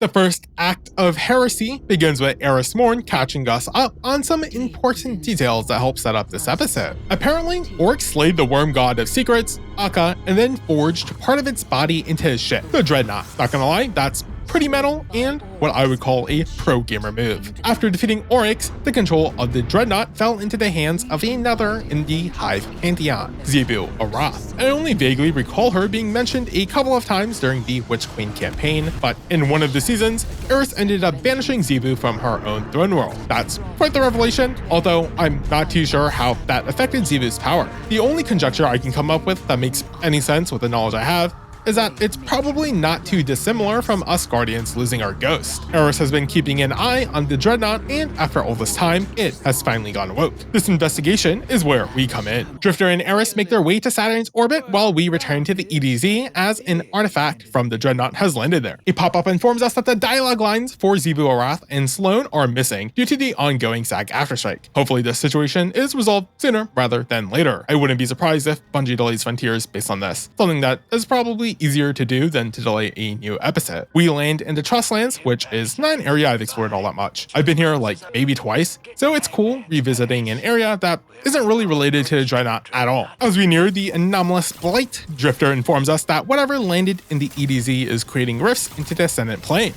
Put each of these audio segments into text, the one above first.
The first act of Heresy begins with Eris catching us up on some important details that help set up this episode. Apparently, Oryx slayed the worm god of secrets, Akka, and then forged part of its body into his ship, the Dreadnaught. Not gonna lie, that's pretty metal and what I would call a pro-gamer move. After defeating Oryx, the control of the Dreadnaught fell into the hands of another in the Hive Pantheon, Xivu Arath. I only vaguely recall her being mentioned a couple of times during the Witch Queen campaign, but in one of the seasons, Eris ended up banishing Xivu from her own throne world. That's quite the revelation, although I'm not too sure how that affected Xivu's power. The only conjecture I can come up with that makes any sense with the knowledge I have is that it's probably not too dissimilar from us Guardians losing our ghost. Eris has been keeping an eye on the Dreadnaught, and after all this time, it has finally gone woke. This investigation is where we come in. Drifter and Eris make their way to Saturn's orbit while we return to the EDZ as an artifact from the Dreadnaught has landed there. A pop-up informs us that the dialogue lines for Xivu Arath and Sloane are missing due to the ongoing SAG afterstrike. Hopefully this situation is resolved sooner rather than later. I wouldn't be surprised if Bungie delays Frontiers based on this, something that is probably easier to do than to delay a new episode. We land in the Trustlands, which is not an area I've explored all that much. I've been here like maybe twice, so it's cool revisiting an area that isn't really related to the Dreadnaught at all. As we near the anomalous Blight, Drifter informs us that whatever landed in the EDZ is creating rifts into the Ascendant Plane.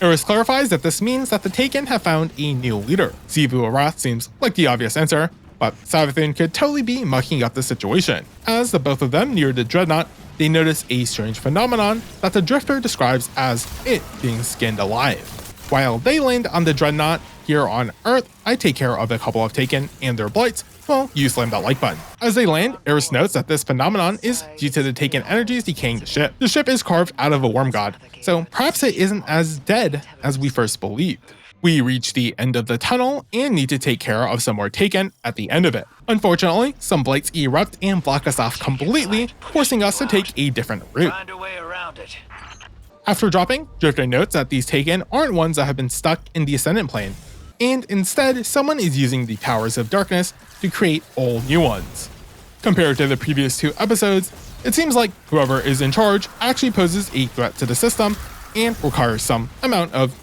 Eris clarifies that this means that the Taken have found a new leader. Xivu Arath seems like the obvious answer, but Savathun could totally be mucking up the situation. As the both of them near the Dreadnaught, they notice a strange phenomenon that the Drifter describes as it being skinned alive. While they land on the Dreadnaught here on Earth, I take care of a couple of Taken and their blights. Well, you slam that like button. As they land, Eris notes that this phenomenon is due to the Taken energies decaying the ship. The ship is carved out of a worm god, so perhaps it isn't as dead as we first believed. We reach the end of the tunnel and need to take care of some more Taken at the end of it. Unfortunately, some blights erupt and block us off completely, forcing us to take a different route. After dropping, Drifter notes that these Taken aren't ones that have been stuck in the Ascendant Plane, and instead someone is using the powers of darkness to create all new ones. Compared to the previous two episodes, it seems like whoever is in charge actually poses a threat to the system and requires some amount of,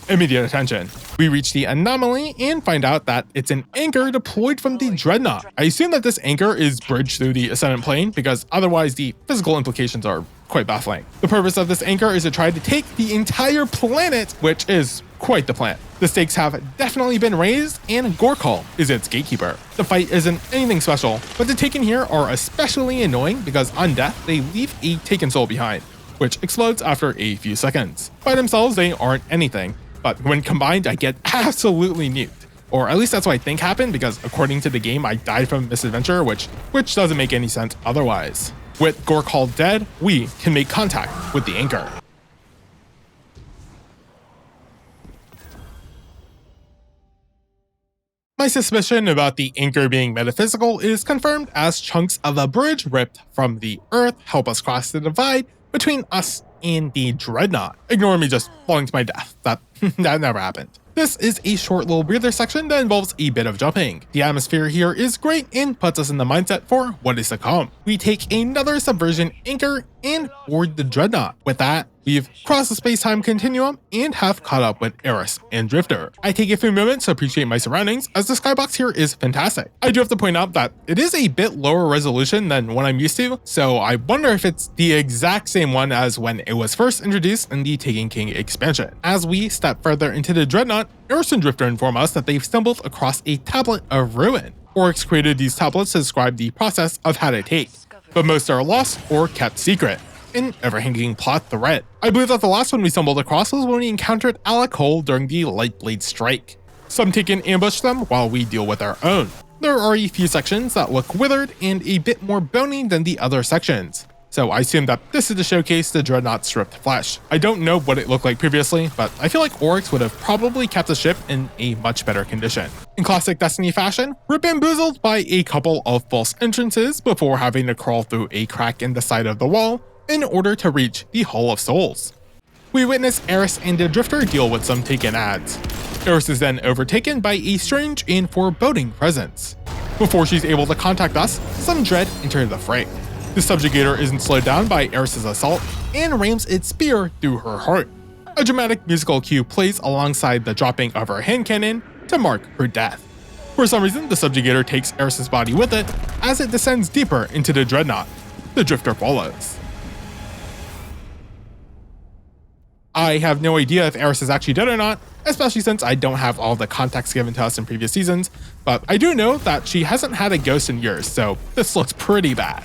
immediate attention. We reach the anomaly and find out that it's an anchor deployed from the Dreadnaught. I assume that this anchor is bridged through the Ascendant Plane because otherwise the physical implications are quite baffling. The purpose of this anchor is to try to take the entire planet, which is quite the plan. The stakes have definitely been raised, and Gorkal is its gatekeeper. The fight isn't anything special, but the Taken here are especially annoying because on death they leave a Taken soul behind, which explodes after a few seconds. By themselves, they aren't anything, but when combined, I get absolutely nuked. Or at least that's what I think happened, because according to the game, I died from misadventure, which doesn't make any sense otherwise. With Gorkal dead, we can make contact with the anchor. My suspicion about the anchor being metaphysical is confirmed as chunks of a bridge ripped from the earth help us cross the divide between us and the Dreadnaught. Ignore me just falling to my death. That never happened. This is a short little breather section that involves a bit of jumping. The atmosphere here is great and puts us in the mindset for what is to come. We take another subversion anchor and board the Dreadnaught. With that, we've crossed the space-time continuum and have caught up with Eris and Drifter. I take a few moments to appreciate my surroundings as the skybox here is fantastic. I do have to point out that it is a bit lower resolution than what I'm used to, so I wonder if it's the exact same one as when it was first introduced in the Taken King expansion. As we step further into the Dreadnaught, Eris and Drifter inform us that they've stumbled across a tablet of ruin. Oryx created these tablets to describe the process of how to take, but most are lost or kept secret. An ever-hanging plot thread. I believe that the last one we stumbled across was when we encountered Alec Hole during the Lightblade strike. Some Taken ambush them while we deal with our own. There are a few sections that look withered and a bit more bony than the other sections, so I assume that this is to showcase the Dreadnaught stripped flesh. I don't know what it looked like previously, but I feel like Oryx would have probably kept the ship in a much better condition. In classic Destiny fashion, we're bamboozled by a couple of false entrances before having to crawl through a crack in the side of the wall in order to reach the Hall of Souls. We witness Eris and the Drifter deal with some Taken ads. Eris is then overtaken by a strange and foreboding presence. Before she's able to contact us, some Dread enter the fray. The Subjugator isn't slowed down by Eris's assault and rams its spear through her heart. A dramatic musical cue plays alongside the dropping of her hand cannon to mark her death. For some reason, the subjugator takes Eris's body with it as it descends deeper into the Dreadnaught. The Drifter follows. I have no idea if Eris is actually dead or not, especially since I don't have all the context given to us in previous seasons, but I do know that she hasn't had a ghost in years, so this looks pretty bad.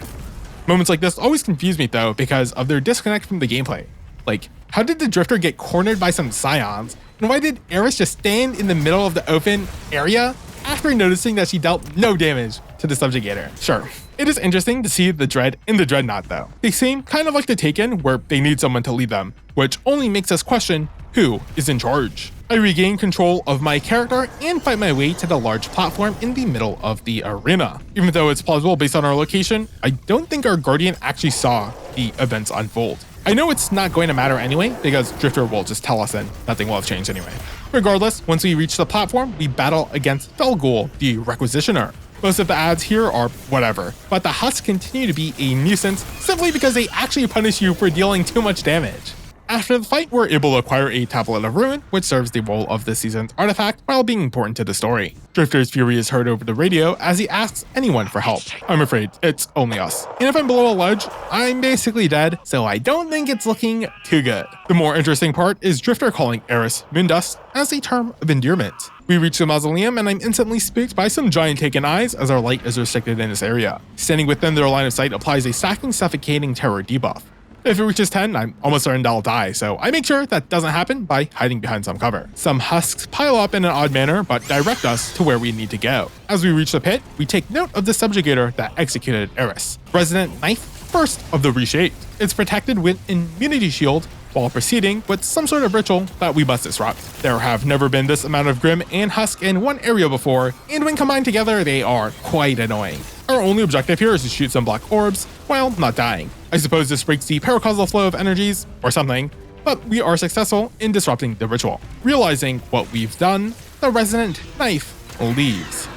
Moments like this always confuse me though because of their disconnect from the gameplay. Like, how did the Drifter get cornered by some scions, and why did Eris just stand in the middle of the open area after noticing that she dealt no damage to the subjugator? Sure. It is interesting to see the Dread in the Dreadnaught though. They seem kind of like the Taken, where they need someone to lead them, which only makes us question who is in charge. I regain control of my character and fight my way to the large platform in the middle of the arena. Even though it's plausible based on our location, I don't think our Guardian actually saw the events unfold. I know it's not going to matter anyway, because Drifter will just tell us and nothing will have changed anyway. Regardless, once we reach the platform, we battle against Felgul, the Requisitioner. Most of the ads here are whatever, but the husks continue to be a nuisance simply because they actually punish you for dealing too much damage. After the fight, we're able to acquire a Tablet of Ruin, which serves the role of this season's artifact while being important to the story. Drifter's fury is heard over the radio as he asks anyone for help. I'm afraid it's only us. And if I'm below a ledge, I'm basically dead, so I don't think it's looking too good. The more interesting part is Drifter calling Eris Moondust as a term of endearment. We reach the mausoleum and I'm instantly spooked by some giant taken eyes as our light is restricted in this area. Standing within their line of sight applies a stacking suffocating terror debuff. If it reaches 10, I'm almost certain I'll die, so I make sure that doesn't happen by hiding behind some cover. Some husks pile up in an odd manner, but direct us to where we need to go. As we reach the pit, we take note of the subjugator that executed Eris. Resident Knife, first of the Reshaped. It's protected with an immunity shield while proceeding with some sort of ritual that we must disrupt. There have never been this amount of Grim and Husk in one area before, and when combined together, they are quite annoying. Our only objective here is to shoot some black orbs while not dying. I suppose this breaks the paracausal flow of energies, or something, but we are successful in disrupting the ritual. Realizing what we've done, the Resident Knife leaves.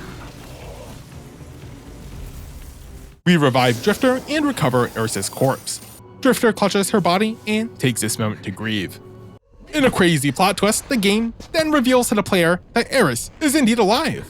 We revive Drifter and recover Eris's corpse. Drifter clutches her body and takes this moment to grieve. In a crazy plot twist, the game then reveals to the player that Eris is indeed alive.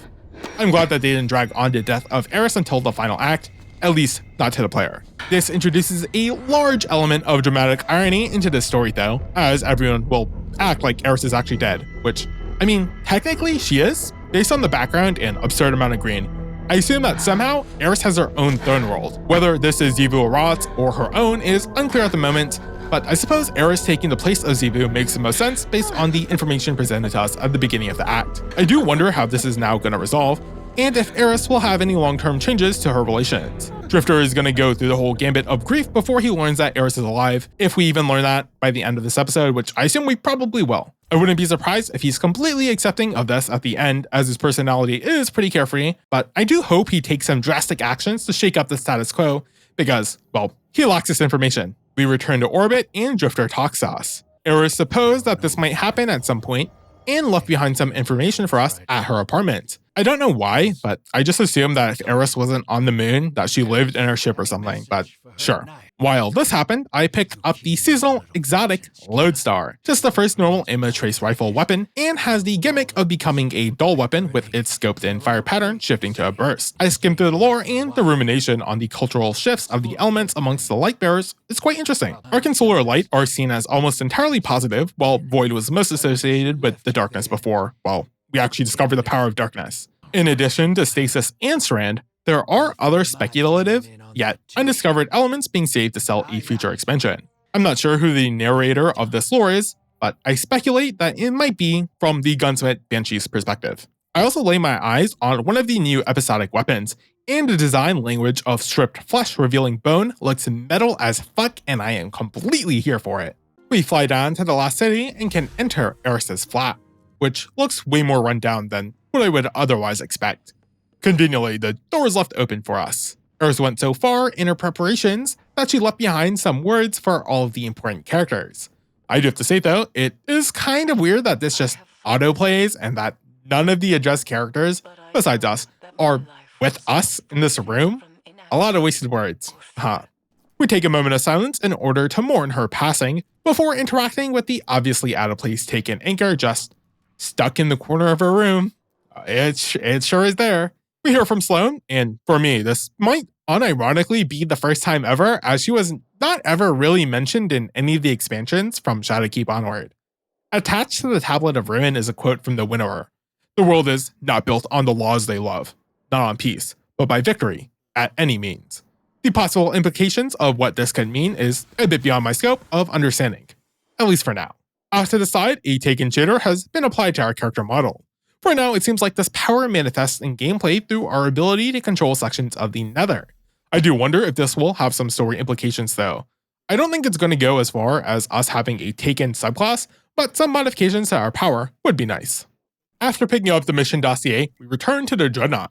I'm glad that they didn't drag on the death of Eris until the final act, at least not to the player. This introduces a large element of dramatic irony into this story though, as everyone will act like Eris is actually dead, which, I mean, technically she is, based on the background and absurd amount of green. I assume that somehow Eris has her own throne world. Whether this is Xivu Arat's or her own is unclear at the moment, but I suppose Eris taking the place of Xivu makes the most sense based on the information presented to us at the beginning of the act. I do wonder how this is now going to resolve, and if Eris will have any long-term changes to her relations. Drifter is going to go through the whole gambit of grief before he learns that Eris is alive, if we even learn that by the end of this episode, which I assume we probably will. I wouldn't be surprised if he's completely accepting of this at the end, as his personality is pretty carefree, but I do hope he takes some drastic actions to shake up the status quo, because, well, he lacks this information. We return to orbit and Drifter talks to us. Eris supposed that this might happen at some point, and left behind some information for us at her apartment. I don't know why, but I just assumed that if Eris wasn't on the moon, that she lived in her ship or something, but sure. While this happened, I picked up the seasonal exotic Lodestar, just the first normal ammo trace rifle weapon, and has the gimmick of becoming a dull weapon with its scoped-in fire pattern shifting to a burst. I skimmed through the lore, and the rumination on the cultural shifts of the elements amongst the Lightbearers is quite interesting. Arc and Solar Light are seen as almost entirely positive, while Void was most associated with the darkness before, well, we actually discovered the power of darkness. In addition to Stasis and Strand, there are other speculative, yet undiscovered elements being saved to sell a future expansion. I'm not sure who the narrator of this lore is, but I speculate that it might be from the gunsmith Banshee's perspective. I also lay my eyes on one of the new episodic weapons, and the design language of stripped flesh revealing bone looks metal as fuck, and I am completely here for it. We fly down to the last city and can enter Eris Flat, which looks way more rundown than what I would otherwise expect. Conveniently, the door is left open for us. Eris went so far in her preparations that she left behind some words for all of the important characters. I do have to say though, it is kind of weird that this just auto-plays and that none of the addressed characters, besides us, are with us in this room. A lot of wasted words, huh? We take a moment of silence in order to mourn her passing before interacting with the obviously out of place taken anchor just stuck in the corner of her room. It sure is there. We hear from Sloane, and for me, this might unironically be the first time ever, as she was not ever really mentioned in any of the expansions from Shadowkeep onward. Attached to the Tablet of Ruin is a quote from the Winnower. The world is not built on the laws they love, not on peace, but by victory, at any means. The possible implications of what this could mean is a bit beyond my scope of understanding, at least for now. Off to the side, a taken shader has been applied to our character model. For now, it seems like this power manifests in gameplay through our ability to control sections of the Nether. I do wonder if this will have some story implications though. I don't think it's going to go as far as us having a taken subclass, but some modifications to our power would be nice. After picking up the mission dossier, we return to the Dreadnaught.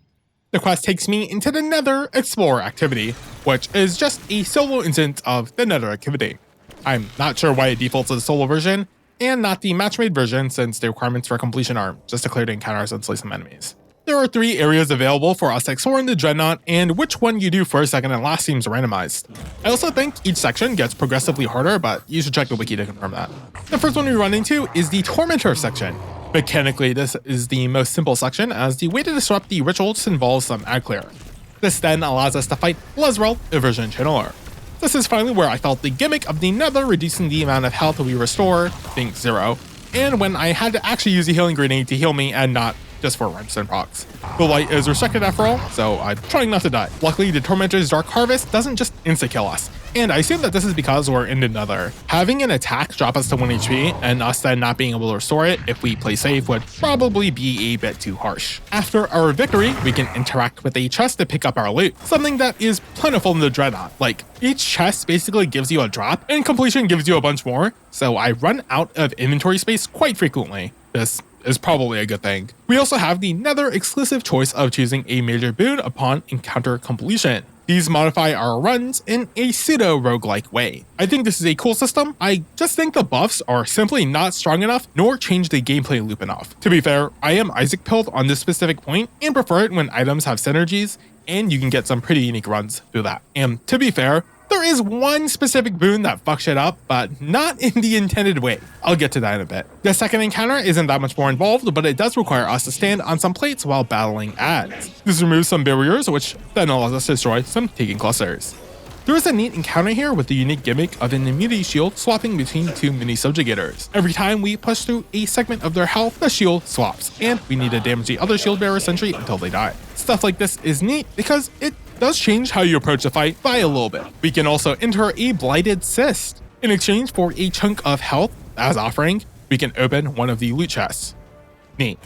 The quest takes me into the Nether Explorer activity, which is just a solo instance of the Nether activity. I'm not sure why it defaults to the solo version, and not the match-made version since the requirements for completion are just to clear the encounters and slay some enemies. There are 3 areas available for us to explore in the Dreadnaught, and which one you do first, second, and last seems randomized. I also think each section gets progressively harder, but you should check the wiki to confirm that. The first one we run into is the Tormentor section. Mechanically, this is the most simple section, as the way to disrupt the ritual just involves some ad clear. This then allows us to fight Lezrel, a version channeler. This is finally where I felt the gimmick of the Nether reducing the amount of health we restore, think 0, and when I had to actually use a healing grenade to heal me and not just for Rhinestone procs. The light is restricted after all, so I'm trying not to die. Luckily, the Tormentor's Dark Harvest doesn't just insta-kill us, and I assume that this is because we're in the Nether. Having an attack drop us to 1 HP, and us then not being able to restore it if we play safe would probably be a bit too harsh. After our victory, we can interact with a chest to pick up our loot, something that is plentiful in the Dreadnaught. Like, each chest basically gives you a drop, and completion gives you a bunch more, so I run out of inventory space quite frequently. This is probably a good thing. We also have the Nether exclusive choice of choosing a major boon upon encounter completion. These modify our runs in a pseudo-roguelike way. I think this is a cool system. I just think the buffs are simply not strong enough nor change the gameplay loop enough. To be fair, I am Isaac pilled on this specific point and prefer it when items have synergies and you can get some pretty unique runs through that. And to be fair, there is one specific boon that fucks shit up, but not in the intended way. I'll get to that in a bit. The second encounter isn't that much more involved, but it does require us to stand on some plates while battling ads. This removes some barriers, which then allows us to destroy some taken clusters. There is a neat encounter here with the unique gimmick of an immunity shield swapping between 2 mini subjugators. Every time we push through a segment of their health, the shield swaps, and we need to damage the other shield bearer sentry until they die. Stuff like this is neat because it does change how you approach the fight by a little bit. We can also enter a Blighted Cyst. In exchange for a chunk of health as offering, we can open one of the loot chests. Neat.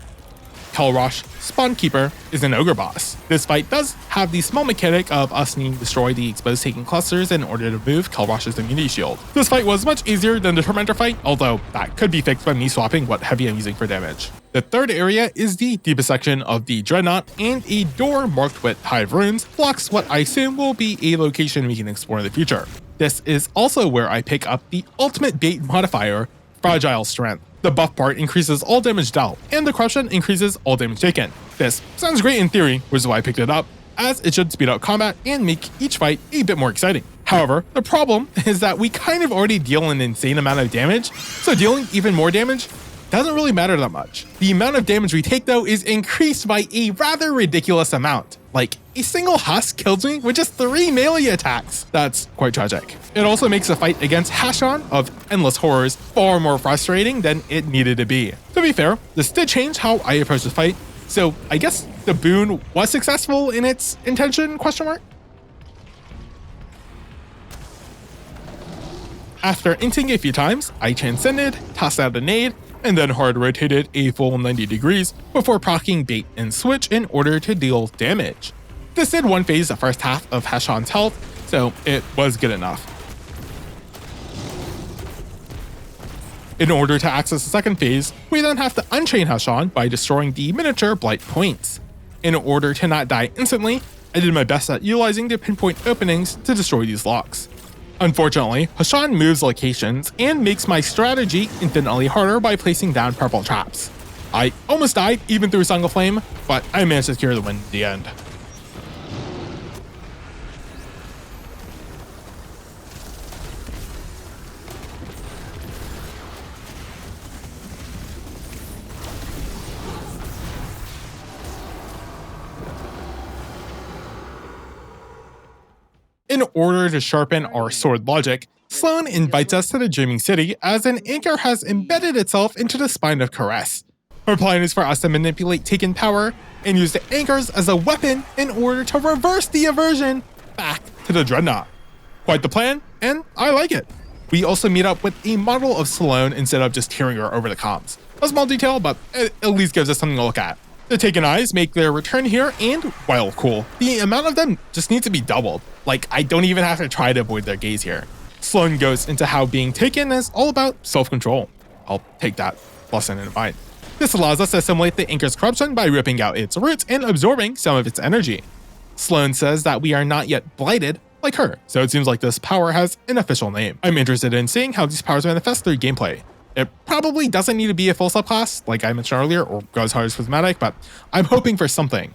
Kelrosh, Spawnkeeper, is an ogre boss. This fight does have the small mechanic of us needing to destroy the exposed taken clusters in order to remove Kelrosh's immunity shield. This fight was much easier than the Tormentor fight, although that could be fixed by me swapping what heavy I'm using for damage. The third area is the deepest section of the Dreadnaught, and a door marked with Hive runes blocks what I assume will be a location we can explore in the future. This is also where I pick up the ultimate bait modifier, Fragile Strength. The buff part increases all damage dealt, and the corruption increases all damage taken. This sounds great in theory, which is why I picked it up, as it should speed up combat and make each fight a bit more exciting. However, the problem is that we kind of already deal an insane amount of damage, so dealing even more damage doesn't really matter that much. The amount of damage we take though is increased by a rather ridiculous amount. Like, a single husk kills me with just 3 melee attacks. That's quite tragic. It also makes the fight against Hashon of Endless Horrors far more frustrating than it needed to be. To be fair, this did change how I approach the fight, so I guess the boon was successful in its intention, ? After inting a few times, I transcended, tossed out a nade, and then hard rotated a full 90 degrees before proccing bait and switch in order to deal damage. This did one phase the first half of Hashon's health, so it was good enough. In order to access the second phase, we then have to unchain Hashon by destroying the miniature blight points. In order to not die instantly, I did my best at utilizing the pinpoint openings to destroy these locks. Unfortunately, Hashon moves locations and makes my strategy infinitely harder by placing down purple traps. I almost died even through Song of Flame, but I managed to secure the win in the end. In order to sharpen our sword logic, Sloan invites us to the Dreaming City as an anchor has embedded itself into the spine of Caress. Her plan is for us to manipulate Taken power and use the anchors as a weapon in order to reverse the aversion back to the Dreadnaught. Quite the plan, and I like it. We also meet up with a model of Sloan instead of just hearing her over the comms. A small detail, but it at least gives us something to look at. The Taken eyes make their return here, and while cool, the amount of them just needs to be doubled. Like, I don't even have to try to avoid their gaze here. Sloan goes into how being Taken is all about self-control. I'll take that lesson in mind. This allows us to assimilate the anchor's corruption by ripping out its roots and absorbing some of its energy. Sloan says that we are not yet blighted like her, so it seems like this power has an official name. I'm interested in seeing how these powers manifest through gameplay. It probably doesn't need to be a full subclass, like I mentioned earlier, or go as hard as prismatic, but I'm hoping for something.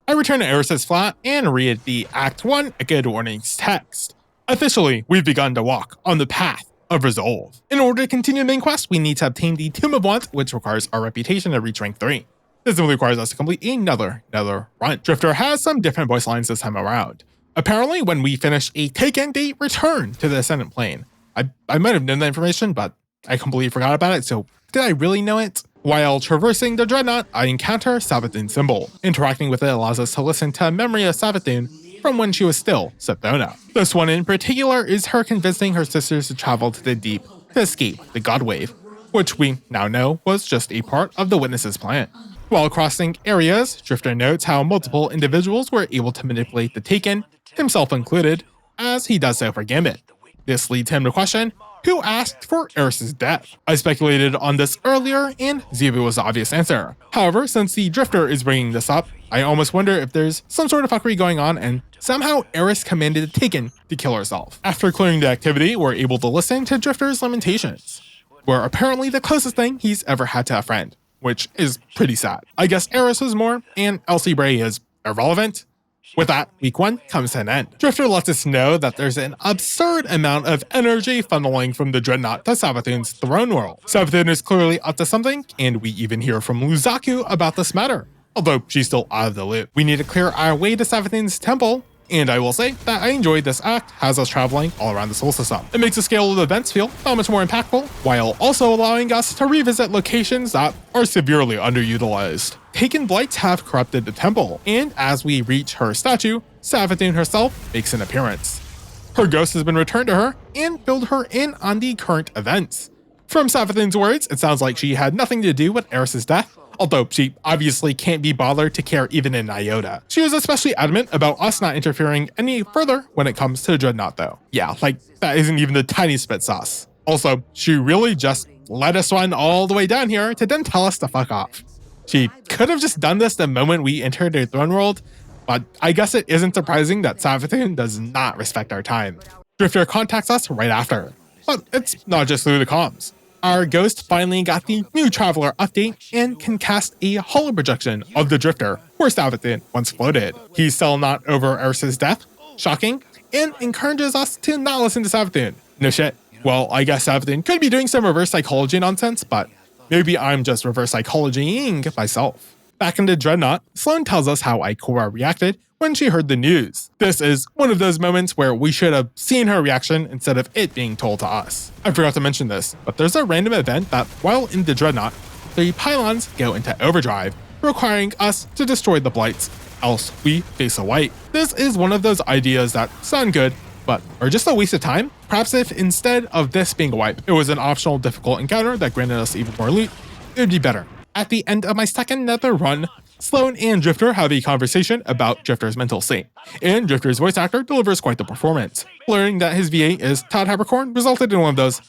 I return to Eris Flat and read the Act 1 Good Warnings text. Officially, we've begun to walk on the path of Resolve. In order to continue the main quest, we need to obtain the Tomb of Want, which requires our reputation to reach rank 3. This simply requires us to complete another run. Drifter has some different voice lines this time around. Apparently, when we finish a Taken, they return to the Ascendant Plane. I might have known that information, but I completely forgot about it, so did I really know it? While traversing the Dreadnaught, I encounter Savathun's symbol. Interacting with it allows us to listen to a memory of Savathun from when she was still Savathuna. This one in particular is her convincing her sisters to travel to the deep to escape the God Wave, which we now know was just a part of the Witness's plan. While crossing areas, Drifter notes how multiple individuals were able to manipulate the Taken, himself included, as he does so for Gambit. This leads him to question, who asked for Eris's death? I speculated on this earlier, and Zivu was the obvious answer. However, since the Drifter is bringing this up, I almost wonder if there's some sort of fuckery going on and somehow Eris commanded the Taken to kill herself. After clearing the activity, we're able to listen to Drifter's lamentations. We're apparently the closest thing he's ever had to a friend, which is pretty sad. I guess Eris was more, and Elsie Bray is irrelevant. With that, week 1 comes to an end. Drifter lets us know that there's an absurd amount of energy funneling from the Dreadnaught to Savathun's throne world. Savathun is clearly up to something, and we even hear from Luzaku about this matter, although she's still out of the loop. We need to clear our way to Savathun's temple, and I will say that I enjoyed this act has us traveling all around the soul system. It makes the scale of the events feel that much more impactful, while also allowing us to revisit locations that are severely underutilized. Taken blights have corrupted the temple, and as we reach her statue, Savathun herself makes an appearance. Her ghost has been returned to her and filled her in on the current events. From Savathun's words, it sounds like she had nothing to do with Eris's death, although she obviously can't be bothered to care even an iota. She was especially adamant about us not interfering any further when it comes to Dreadnaught though. Yeah, like that isn't even the tiniest bit sus. Also, she really just let us run all the way down here to then tell us to fuck off. She could have just done this the moment we entered her throne world, but I guess it isn't surprising that Savathun does not respect our time. Drifter contacts us right after, but it's not just through the comms. Our ghost finally got the new Traveler update and can cast a holo projection of the Drifter where Savathun once floated. He's still not over Eris's death, shocking, and encourages us to not listen to Savathun. No shit. Well, I guess Savathun could be doing some reverse psychology nonsense, but maybe I'm just reverse psychologying myself. Back into Dreadnaught, Sloan tells us how Ikora reacted when she heard the news. This is one of those moments where we should have seen her reaction instead of it being told to us. I forgot to mention this, but there's a random event that while in the Dreadnaught, the pylons go into overdrive, requiring us to destroy the blights, else we face a wipe. This is one of those ideas that sound good, but are just a waste of time. Perhaps if instead of this being a wipe, it was an optional difficult encounter that granted us even more loot, it would be better. At the end of my second Nether run, Sloan and Drifter have a conversation about Drifter's mental state, and Drifter's voice actor delivers quite the performance. Learning that his VA is Todd Habercorn resulted in one of those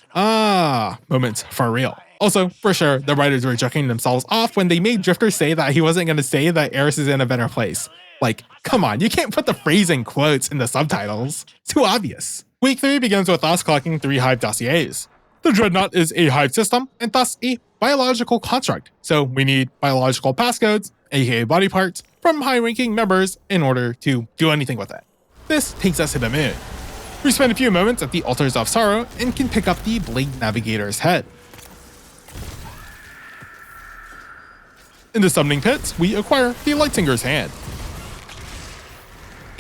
moments for real. Also, for sure, the writers were joking themselves off when they made Drifter say that he wasn't going to say that Eris is in a better place. Like, come on, you can't put the phrase in quotes in the subtitles. It's too obvious. Week 3 begins with us collecting 3 Hive dossiers. The Dreadnaught is a Hive system, and thus a biological construct, so we need biological passcodes, aka body parts, from high-ranking members in order to do anything with it. This takes us to the moon. We spend a few moments at the Altars of Sorrow and can pick up the Blade Navigator's head. In the Summoning Pits, we acquire the Lightsinger's hand.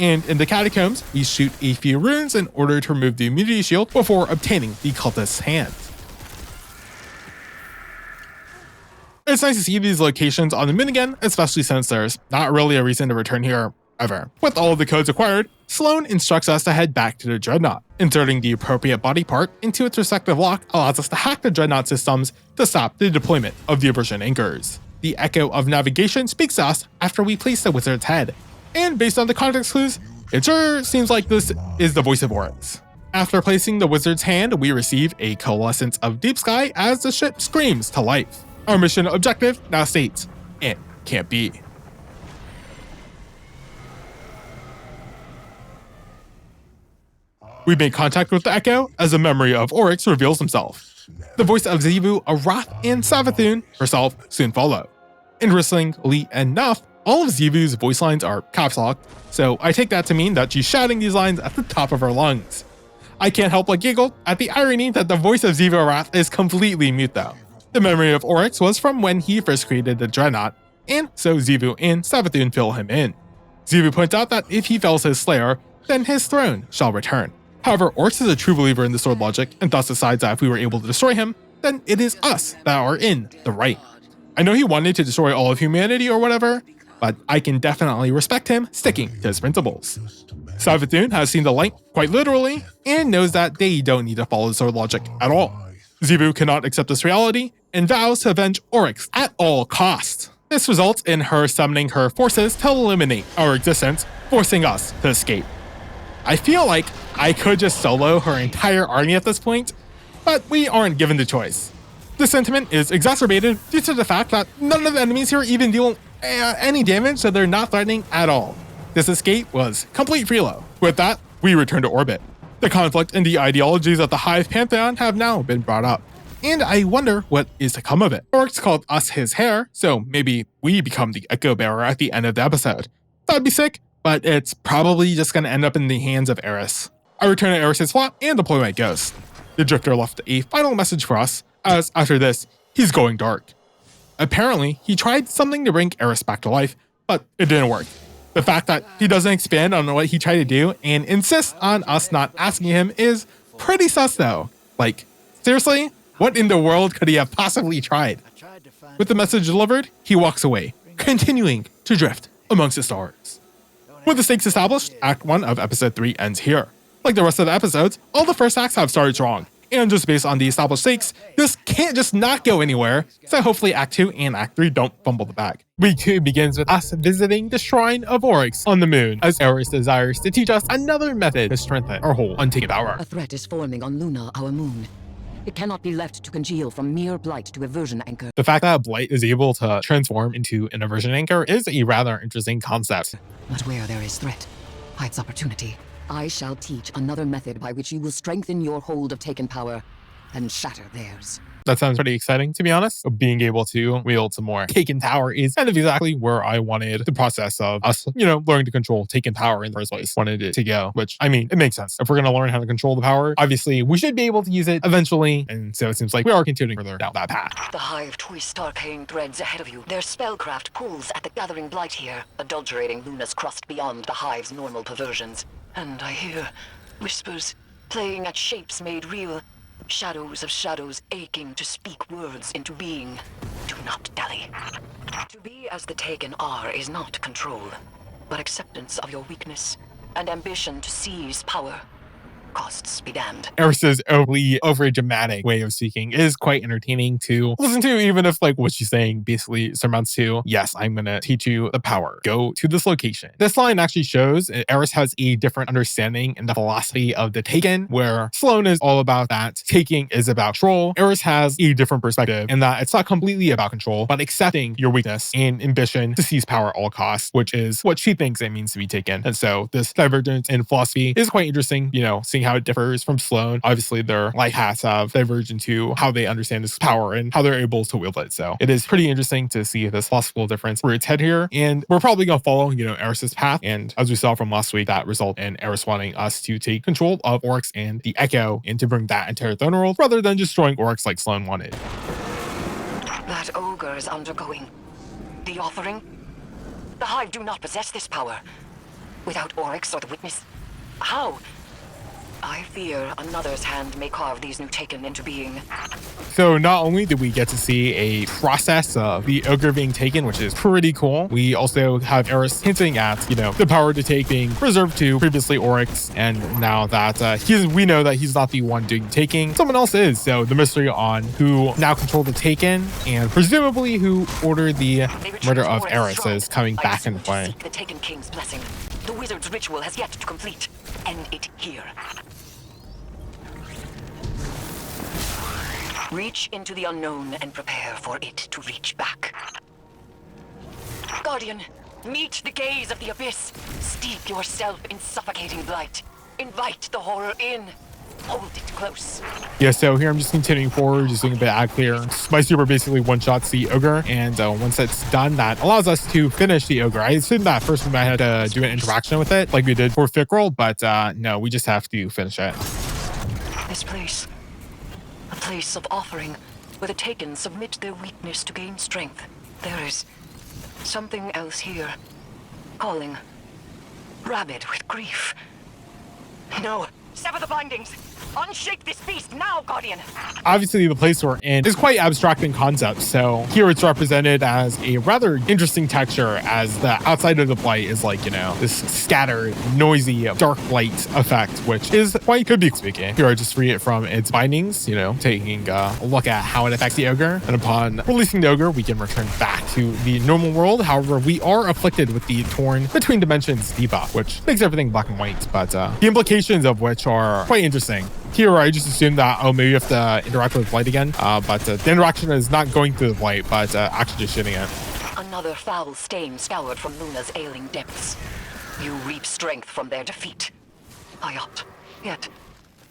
And in the catacombs, we shoot a few runes in order to remove the immunity shield before obtaining the cultist's hand. It's nice to see these locations on the moon again, especially since there's not really a reason to return here ever. With all of the codes acquired, Sloan instructs us to head back to the Dreadnaught. Inserting the appropriate body part into its respective lock allows us to hack the Dreadnaught systems to stop the deployment of the aversion anchors. The echo of navigation speaks to us after we place the wizard's head, and based on the context clues, it sure seems like this is the voice of Oryx. After placing the wizard's hand, we receive a coalescence of deep sky as the ship screams to life. Our mission objective now states, it can't be. We make contact with the Echo as a memory of Oryx reveals himself. The voice of Xivu, Arath, and Savathun herself soon follow. Interestingly enough, all of Xivu's voice lines are caps locked, so I take that to mean that she's shouting these lines at the top of her lungs. I can't help but giggle at the irony that the voice of Xivu Arath is completely mute though. The memory of Oryx was from when he first created the Dreadnaught, and so Xivu and Savathun fill him in. Xivu points out that if he fells his slayer, then his throne shall return. However, Oryx is a true believer in the sword logic, and thus decides that if we were able to destroy him, then it is us that are in the right. I know he wanted to destroy all of humanity or whatever, but I can definitely respect him sticking to his principles. Savathun has seen the light, quite literally, and knows that they don't need to follow the sword logic at all. Xivu cannot accept this reality, and vows to avenge Oryx at all costs. This results in her summoning her forces to eliminate our existence, forcing us to escape. I feel like I could just solo her entire army at this point, but we aren't given the choice. This sentiment is exacerbated due to the fact that none of the enemies here even deal any damage, so they're not threatening at all. This escape was complete freelo. With that, we return to orbit. The conflict and the ideologies of the Hive Pantheon have now been brought up, and I wonder what is to come of it. Oryx called us his heir, so maybe we become the Echo Bearer at the end of the episode. That'd be sick, but it's probably just going to end up in the hands of Eris. I return to Eris's Flat and deploy my ghost. The Drifter left a final message for us, as after this, he's going dark. Apparently, he tried something to bring Eris back to life, but it didn't work. The fact that he doesn't expand on what he tried to do and insists on us not asking him is pretty sus though. Like, seriously? What in the world could he have possibly tried? With the message delivered, he walks away, continuing to drift amongst the stars. With the stakes established, Act 1 of Episode 3 ends here. Like the rest of the episodes, all the first acts have started strong, and just based on the established stakes, this can't just not go anywhere, so hopefully Act 2 and Act 3 don't fumble the bag. Week 2 begins with us visiting the Shrine of Oryx on the moon, as Eris desires to teach us another method to strengthen our whole untaken power. A threat is forming on Luna, our moon. It cannot be left to congeal from mere blight to aversion anchor. The fact that blight is able to transform into an aversion anchor is a rather interesting concept. But where there is threat, hides opportunity. I shall teach another method by which you will strengthen your hold of taken power and shatter theirs. That sounds pretty exciting, to be honest. Being able to wield some more taken power is kind of exactly where I wanted the process of us, learning to control taken power in the first place, wanted it to go, which, I mean, it makes sense. If we're going to learn how to control the power, obviously we should be able to use it eventually, and so it seems like we are continuing further down that path. The Hive twist arcane threads ahead of you. Their spellcraft pulls at the gathering blight here, adulterating Luna's crust beyond the Hive's normal perversions. And I hear whispers playing at shapes made real. Shadows of shadows aching to speak words into being. Do not dally. To be as the Taken are is not control, but acceptance of your weakness and ambition to seize power. Costs be damned. Eris's overly dramatic way of speaking is quite entertaining to listen to, even if what she's saying basically surmounts to, yes, I'm gonna teach you the power. Go to this location. This line actually shows Eris has a different understanding in the philosophy of the Taken, where Sloan is all about that. Taking is about control. Eris has a different perspective in that it's not completely about control, but accepting your weakness and ambition to seize power at all costs, which is what she thinks it means to be Taken. And so this divergence in philosophy is quite interesting, seeing how it differs from Sloan. Obviously, their life paths have diverged into how they understand this power and how they're able to wield it. So it is pretty interesting to see this philosophical difference where it's head here. And we're probably going to follow, Eris's path. And as we saw from last week, that result in Eris wanting us to take control of Oryx and the Echo and to bring that into her throne world rather than destroying Oryx like Sloan wanted. That ogre is undergoing the offering. The Hive do not possess this power. Without Oryx or the witness? How? I fear another's hand may carve these new Taken into being. So not only did we get to see a process of the ogre being taken, which is pretty cool, we also have Eris hinting at, the power to take being reserved to previously Oryx, and now that we know that he's not the one doing the taking, someone else is. So the mystery on who now controlled the Taken and presumably who ordered the murder of Eris is coming back into play. The Taken King's blessing. The wizard's ritual has yet to complete. End it here. Reach into the unknown and prepare for it to reach back. Guardian, meet the gaze of the abyss. Steep yourself in suffocating blight. Invite the horror in. Hold it close. Yeah, so here I'm just continuing forward, just doing a bit of ad clear. My super basically one-shots the ogre, and once that's done, that allows us to finish the ogre. I assumed that first we might have to do an interaction with it, like we did for Fickrel, but no, we just have to finish it. This place. A place of offering, where the Taken submit their weakness to gain strength. There is something else here. Calling. Rabid with grief. No. Sever the bindings! Unshake this beast now, Guardian! Obviously, the place we're in is quite abstract in concept, so here it's represented as a rather interesting texture, as the outside of the blight is like, this scattered, noisy, dark blight effect, which is quite could be speaking. Here I just read it from its bindings, taking a look at how it affects the ogre, and upon releasing the ogre, we can return back to the normal world. However, we are afflicted with the torn between dimensions debuff, which makes everything black and white, but the implications of which are quite interesting. Here, I just assumed that, maybe you have to interact with blight again, but the interaction is not going through the blight, but actually just shooting it. Another foul stain scoured from Luna's ailing depths. You reap strength from their defeat. Ayat. Yet,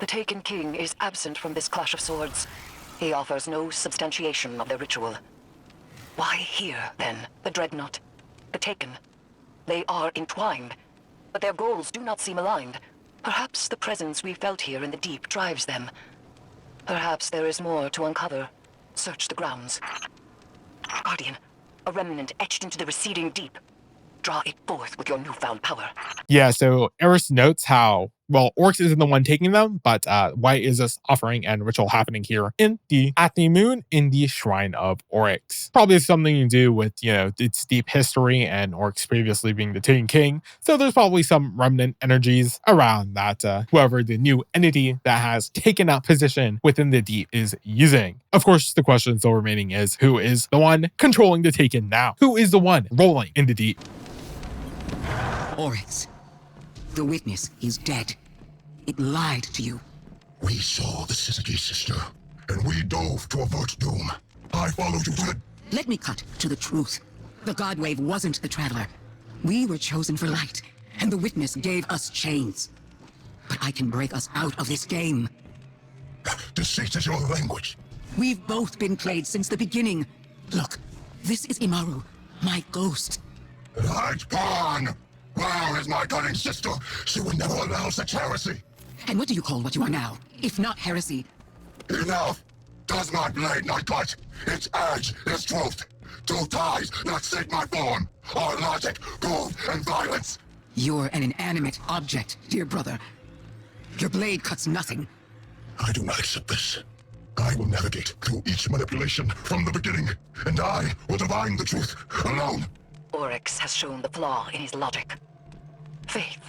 the Taken King is absent from this clash of swords. He offers no substantiation of their ritual. Why here, then, the Dreadnaught? The Taken? They are entwined, but their goals do not seem aligned. Perhaps the presence we felt here in the deep drives them. Perhaps there is more to uncover. Search the grounds. Guardian, a remnant etched into the receding deep. Draw it forth with your newfound power. Yeah, so Eris notes how, Oryx isn't the one taking them, but why is this offering and ritual happening here at the moon in the Shrine of Oryx? Probably something to do with, its deep history and Oryx previously being the Taken King. So there's probably some remnant energies around that whoever the new entity that has taken that position within the deep is using. Of course, the question still remaining is, who is the one controlling the Taken now? Who is the one rolling in the deep? Oryx. The witness is dead. It lied to you. We saw the Syzygy sister, and we dove to avert doom. I followed you to the... Let me cut to the truth. The Godwave wasn't the Traveler. We were chosen for light, and the witness gave us chains. But I can break us out of this game. Deceit is your language. We've both been played since the beginning. Look, this is Imaru, my ghost. Light pawn! Where is my cunning sister? She would never allow such heresy. And what do you call what you are now, if not heresy? Enough! Does my blade not cut? Its edge is truth. Two ties not seek my form. Our logic, proof, and violence. You're an inanimate object, dear brother. Your blade cuts nothing. I do not accept this. I will navigate through each manipulation from the beginning, and I will divine the truth alone. Oryx has shown the flaw in his logic. Faith.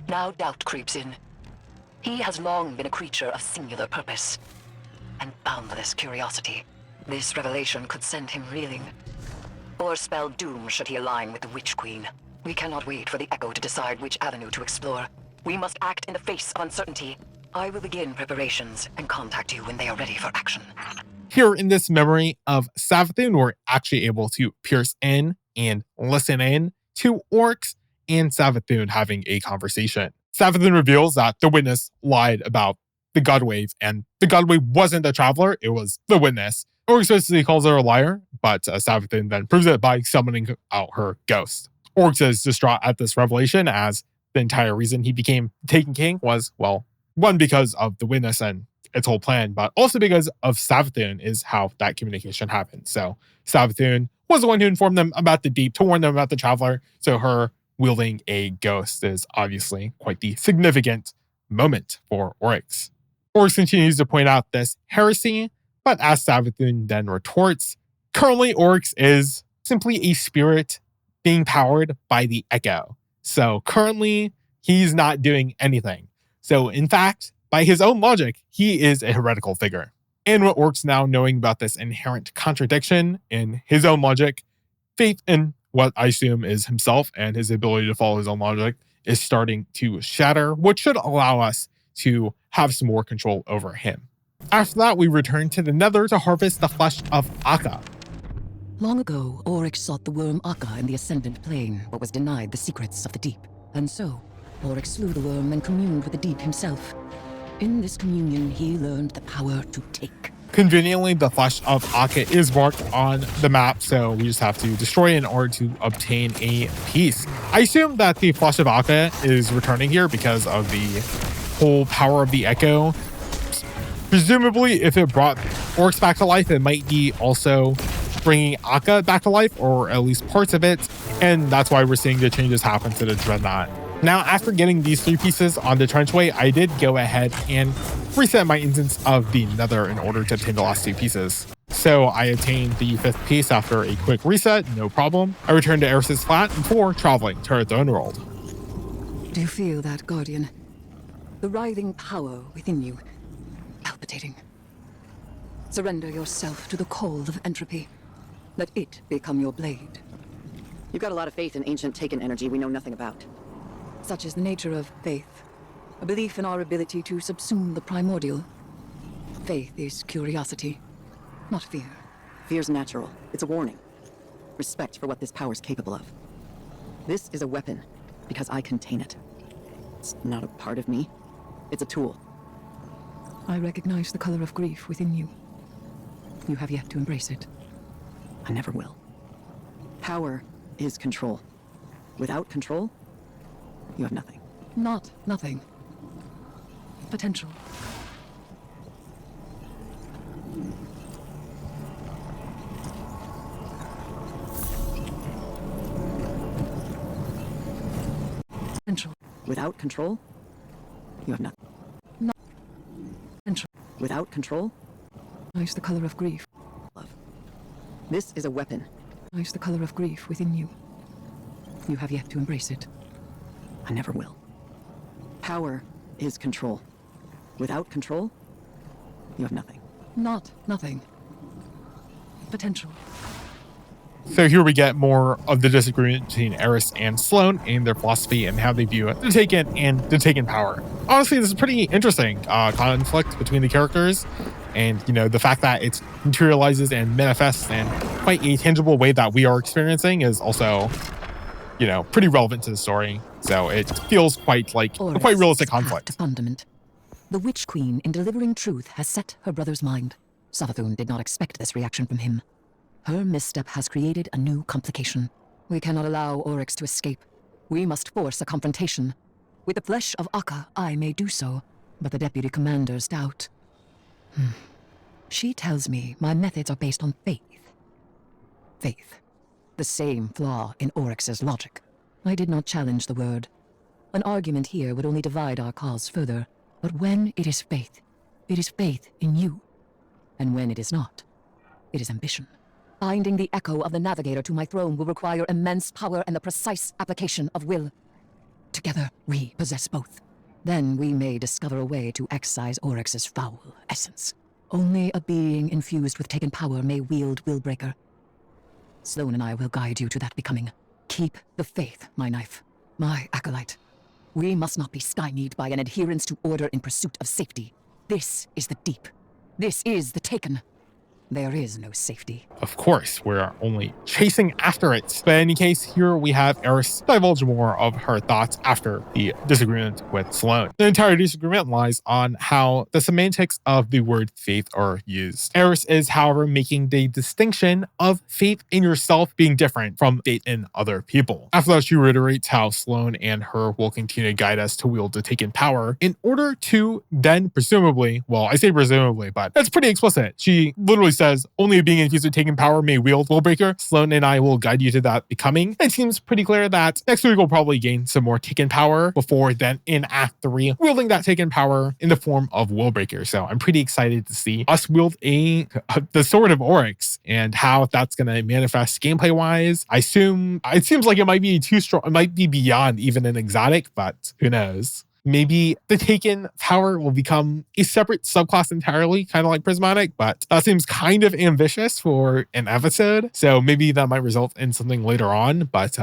Now doubt creeps in. He has long been a creature of singular purpose and boundless curiosity. This revelation could send him reeling, or spell doom should he align with the Witch Queen. We cannot wait for the Echo to decide which avenue to explore. We must act in the face of uncertainty. I will begin preparations and contact you when they are ready for action. Here in this memory of Savathun, we're actually able to pierce in and listen in to Oryx and Savathun having a conversation. Savathun reveals that the witness lied about the Godwave, and the Godwave wasn't the Traveler, it was the witness. Oryx basically calls her a liar, but Savathun then proves it by summoning out her ghost. Oryx is distraught at this revelation, as the entire reason he became Taken King was, one, because of the witness and its whole plan, but also because of Savathun is how that communication happened. So Savathun was the one who informed them about the deep, to warn them about the Traveler, so her wielding a ghost is obviously quite the significant moment for Oryx. Oryx continues to point out this heresy, but as Savathun then retorts, currently Oryx is simply a spirit being powered by the Echo. So currently, he's not doing anything. So in fact, by his own logic, he is a heretical figure. And with Oryx now knowing about this inherent contradiction in his own logic, faith in what I assume is himself and his ability to follow his own logic is starting to shatter, which should allow us to have some more control over him. After that, we return to the Nether to harvest the flesh of Akka. Long ago, Oryx sought the worm Akka in the Ascendant Plane, but was denied the secrets of the deep. And so, Oryx slew the worm and communed with the deep himself. In this communion, he learned the power to take. Conveniently, the flesh of Akka is marked on the map, so we just have to destroy it in order to obtain a piece. I assume that the flesh of Akka is returning here because of the whole power of the Echo. Presumably, if it brought Oryx back to life, it might be also bringing Akka back to life, or at least parts of it, and that's why we're seeing the changes happen to the Dreadnaught. Now, after getting these 3 pieces on the Trenchway, I did go ahead and reset my instance of the Nether in order to obtain the last 2 pieces. So I obtained the 5th piece after a quick reset, no problem. I returned to Eris Flat before traveling to her throne world. Do you feel that, Guardian? The writhing power within you, palpitating. Surrender yourself to the call of entropy. Let it become your blade. You've got a lot of faith in ancient taken energy we know nothing about. Such is the nature of faith. A belief in our ability to subsume the primordial. Faith is curiosity, not fear. Fear's natural. It's a warning. Respect for what this power's capable of. This is a weapon, because I contain it. It's not a part of me. It's a tool. I recognize the color of grief within you. You have yet to embrace it. I never will. Power is control. Without control, you have nothing. Not nothing. Potential. Potential. Without control, you have nothing. Not potential. Without control, Recognize the color of grief. love. This is a weapon. Recognize the color of grief within you. You have yet to embrace it. I never will. Power is control. Without control, you have nothing. Not nothing. Potential. So here we get more of the disagreement between Eris and Sloane and their philosophy and how they view the Taken and the Taken power. Honestly, this is pretty interesting conflict between the characters, and the fact that it materializes and manifests in quite a tangible way that we are experiencing is also pretty relevant to the story. So it feels quite like a quite realistic conflict. Fundament. The Witch Queen, in delivering truth, has set her brother's mind. Savathun did not expect this reaction from him. Her misstep has created a new complication. We cannot allow Oryx to escape. We must force a confrontation. With the flesh of Akka, I may do so, but the Deputy Commander's doubt. She tells me my methods are based on faith. Faith. The same flaw in Oryx's logic. I did not challenge the word. An argument here would only divide our cause further. But when it is faith in you. And when it is not, it is ambition. Binding the echo of the Navigator to my throne will require immense power and the precise application of will. Together, we possess both. Then we may discover a way to excise Oryx's foul essence. Only a being infused with taken power may wield Willbreaker. Sloane and I will guide you to that becoming. Keep the faith, my knife, my acolyte. We must not be stymied by an adherence to order in pursuit of safety. This is the deep. This is the Taken. There is no safety. Of course, we're only chasing after it. But in any case, here we have Eris divulge more of her thoughts after the disagreement with Sloane. The entire disagreement lies on how the semantics of the word faith are used. Eris is, however, making the distinction of faith in yourself being different from faith in other people. After that, she reiterates how Sloane and her will continue to guide us to wield the Taken power in order to then presumably, well, I say presumably, but that's pretty explicit. She literally says, only a being infused with taken power may wield Willbreaker. Sloan and I will guide you to that becoming. It seems pretty clear that next week we'll probably gain some more taken power before then in Act 3, wielding that taken power in the form of Willbreaker. So I'm pretty excited to see us wield the Sword of Oryx and how that's going to manifest gameplay wise. I assume it seems like it might be too strong. It might be beyond even an exotic, but who knows? Maybe the taken power will become a separate subclass entirely, kind of like Prismatic, but that seems kind of ambitious for an episode. So maybe that might result in something later on. But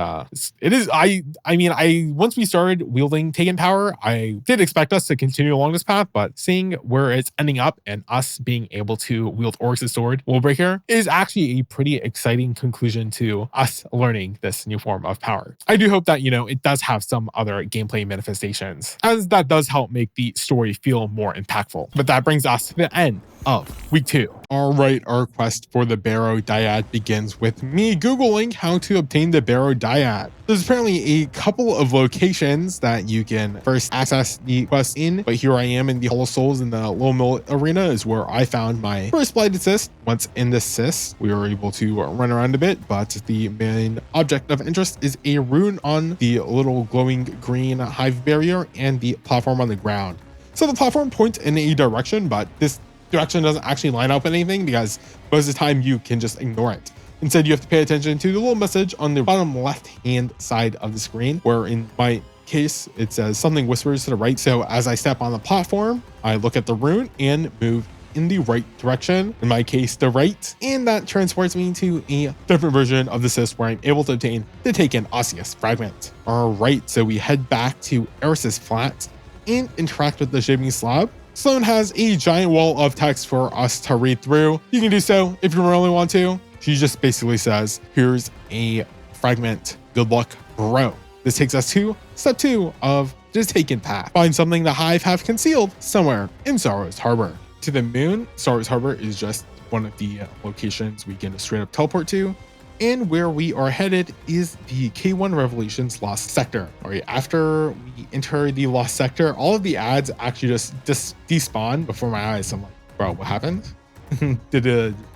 it is, I mean, once we started wielding taken power, I did expect us to continue along this path, but seeing where it's ending up and us being able to wield Oryx's sword, Willbreaker, is actually a pretty exciting conclusion to us learning this new form of power. I do hope that, it does have some other gameplay manifestations, as that does help make the story feel more impactful. But that brings us to the end of week 2. All right, our quest for the Barrow Dyad begins with me Googling how to obtain the Barrow Dyad. There's apparently a couple of locations that you can first access the quest in, but here I am in the Hall of Souls in the Little Mill Arena is where I found my first Blighted Cyst. Once in this cyst, we were able to run around a bit, but the main object of interest is a rune on the little glowing green hive barrier and the platform on the ground. So the platform points in a direction, but this direction doesn't actually line up with anything because most of the time you can just ignore it. Instead, you have to pay attention to the little message on the bottom left hand side of the screen, where in my case it says something whispers to the right. So as I step on the platform, I look at the rune and move in the right direction, in my case the right, and that transports me to a different version of the cyst where I'm able to obtain the taken osseous fragment. All right, so we head back to Eris Flat and interact with the shaping slab. Sloan has a giant wall of text for us to read through. You can do so if you really want to. She just basically says, here's a fragment. Good luck, bro. This takes us to step 2 of the taken path. Find something the Hive have concealed somewhere in Sorrow's Harbor. To the moon, Sorrow's Harbor is just one of the locations we can straight up teleport to. And where we are headed is the K1 Revelations Lost Sector. All right, after we enter the Lost Sector, all of the ads actually just despawn before my eyes. I'm like, bro, what happened?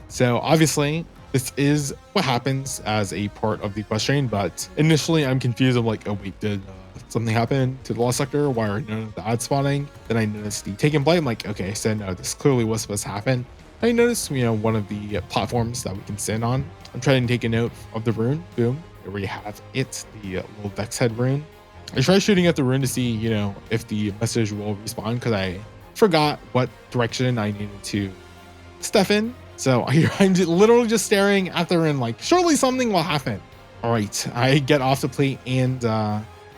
So obviously, this is what happens as a part of the quest chain, but initially I'm confused. I'm like, oh wait, did something happen to the Lost Sector? Why are none of the ads spawning? Then I noticed the Taken Blight. I'm like, okay, so no, this clearly was supposed to happen. I noticed, one of the platforms that we can sit on. I'm trying to take a note of the rune. Boom. There we have it, the little Vex head rune. I tried shooting at the rune to see, if the message will respawn because I forgot what direction I needed to step in. So I'm literally just staring at the rune like, surely something will happen. All right, I get off the plate and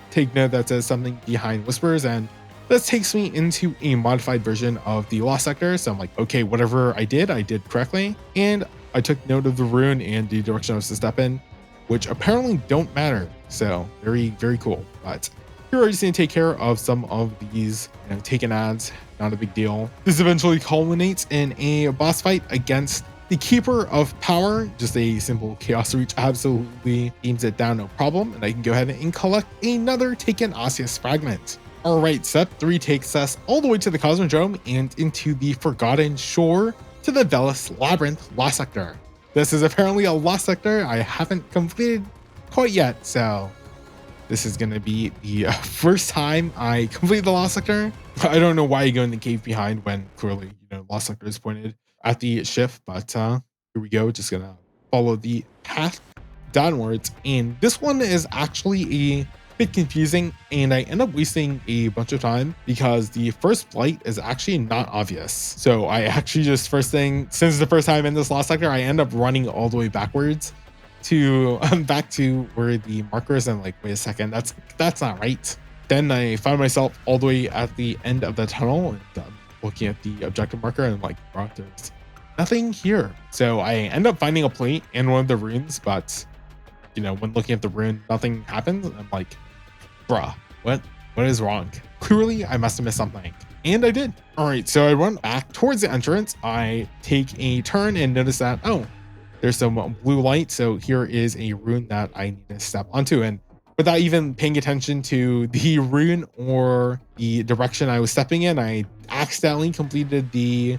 take note that says something behind whispers, and this takes me into a modified version of the Lost Sector. So I'm like, okay, whatever I did correctly. And I took note of the rune and the direction I was to step in, which apparently don't matter. So very, very cool. But here I just need to take care of some of these taken ads. Not a big deal. This eventually culminates in a boss fight against the Keeper of Power. Just a simple Chaos Reach absolutely beams it down, no problem. And I can go ahead and collect another taken osseous fragment. All right, step 3 takes us all the way to the Cosmodrome and into the Forgotten Shore to the Velis Labyrinth Lost Sector. This is apparently a Lost Sector I haven't completed quite yet, so this is going to be the first time I complete the Lost Sector. I don't know why you go in the cave behind when clearly, Lost Sector is pointed at the shift, but here we go. Just going to follow the path downwards, and this one is actually a bit confusing, and I end up wasting a bunch of time because the first blight is actually not obvious. So I actually just since it's the first time in this Lost Sector, I end up running all the way backwards to back to where the marker is. And I'm like, wait a second, that's not right. Then I found myself all the way at the end of the tunnel and looking at the objective marker, and I'm like, bro, there's nothing here. So I end up finding a plate and one of the runes, but when looking at the rune, nothing happens. I'm like, bruh, what is wrong? Clearly, I must have missed something. And I did. All right, so I run back towards the entrance. I take a turn and notice that, oh, there's some blue light. So here is a rune that I need to step onto. And without even paying attention to the rune or the direction I was stepping in, I accidentally completed the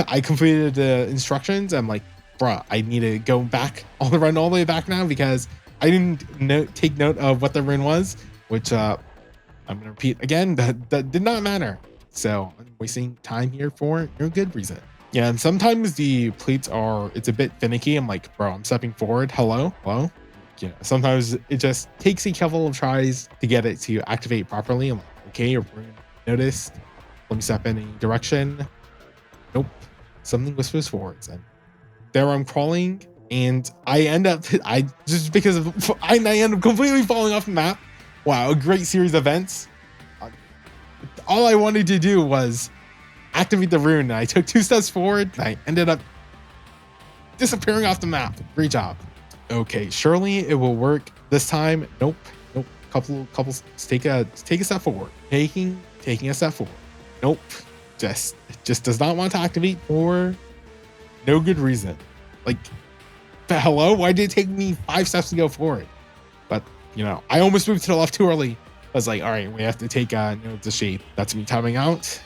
I completed the instructions. I'm like, bruh, I need to go back run all the way back now because I didn't take note of what the rune was, which I'm gonna repeat again. That did not matter. So I'm wasting time here for no good reason. Yeah, and sometimes the plates it's a bit finicky. I'm like, bro, I'm stepping forward. Hello. Yeah, sometimes it just takes a couple of tries to get it to activate properly. I'm like, okay, you're noticed. Let me step in a direction. Nope. Something whispers forwards, and there I'm crawling, and I end up I end up completely falling off the map. Wow, a great series of events. All I wanted to do was activate the rune, and I took 2 steps forward, and I ended up disappearing off the map. Great job. Okay, surely it will work this time. Nope. Couple take a step forward. Taking a step forward. Nope. Just does not want to activate for no good reason. Like, hello? Why did it take me 5 steps to go forward? But I almost moved to the left too early. I was like, all right, we have to take the shape. That's me timing out.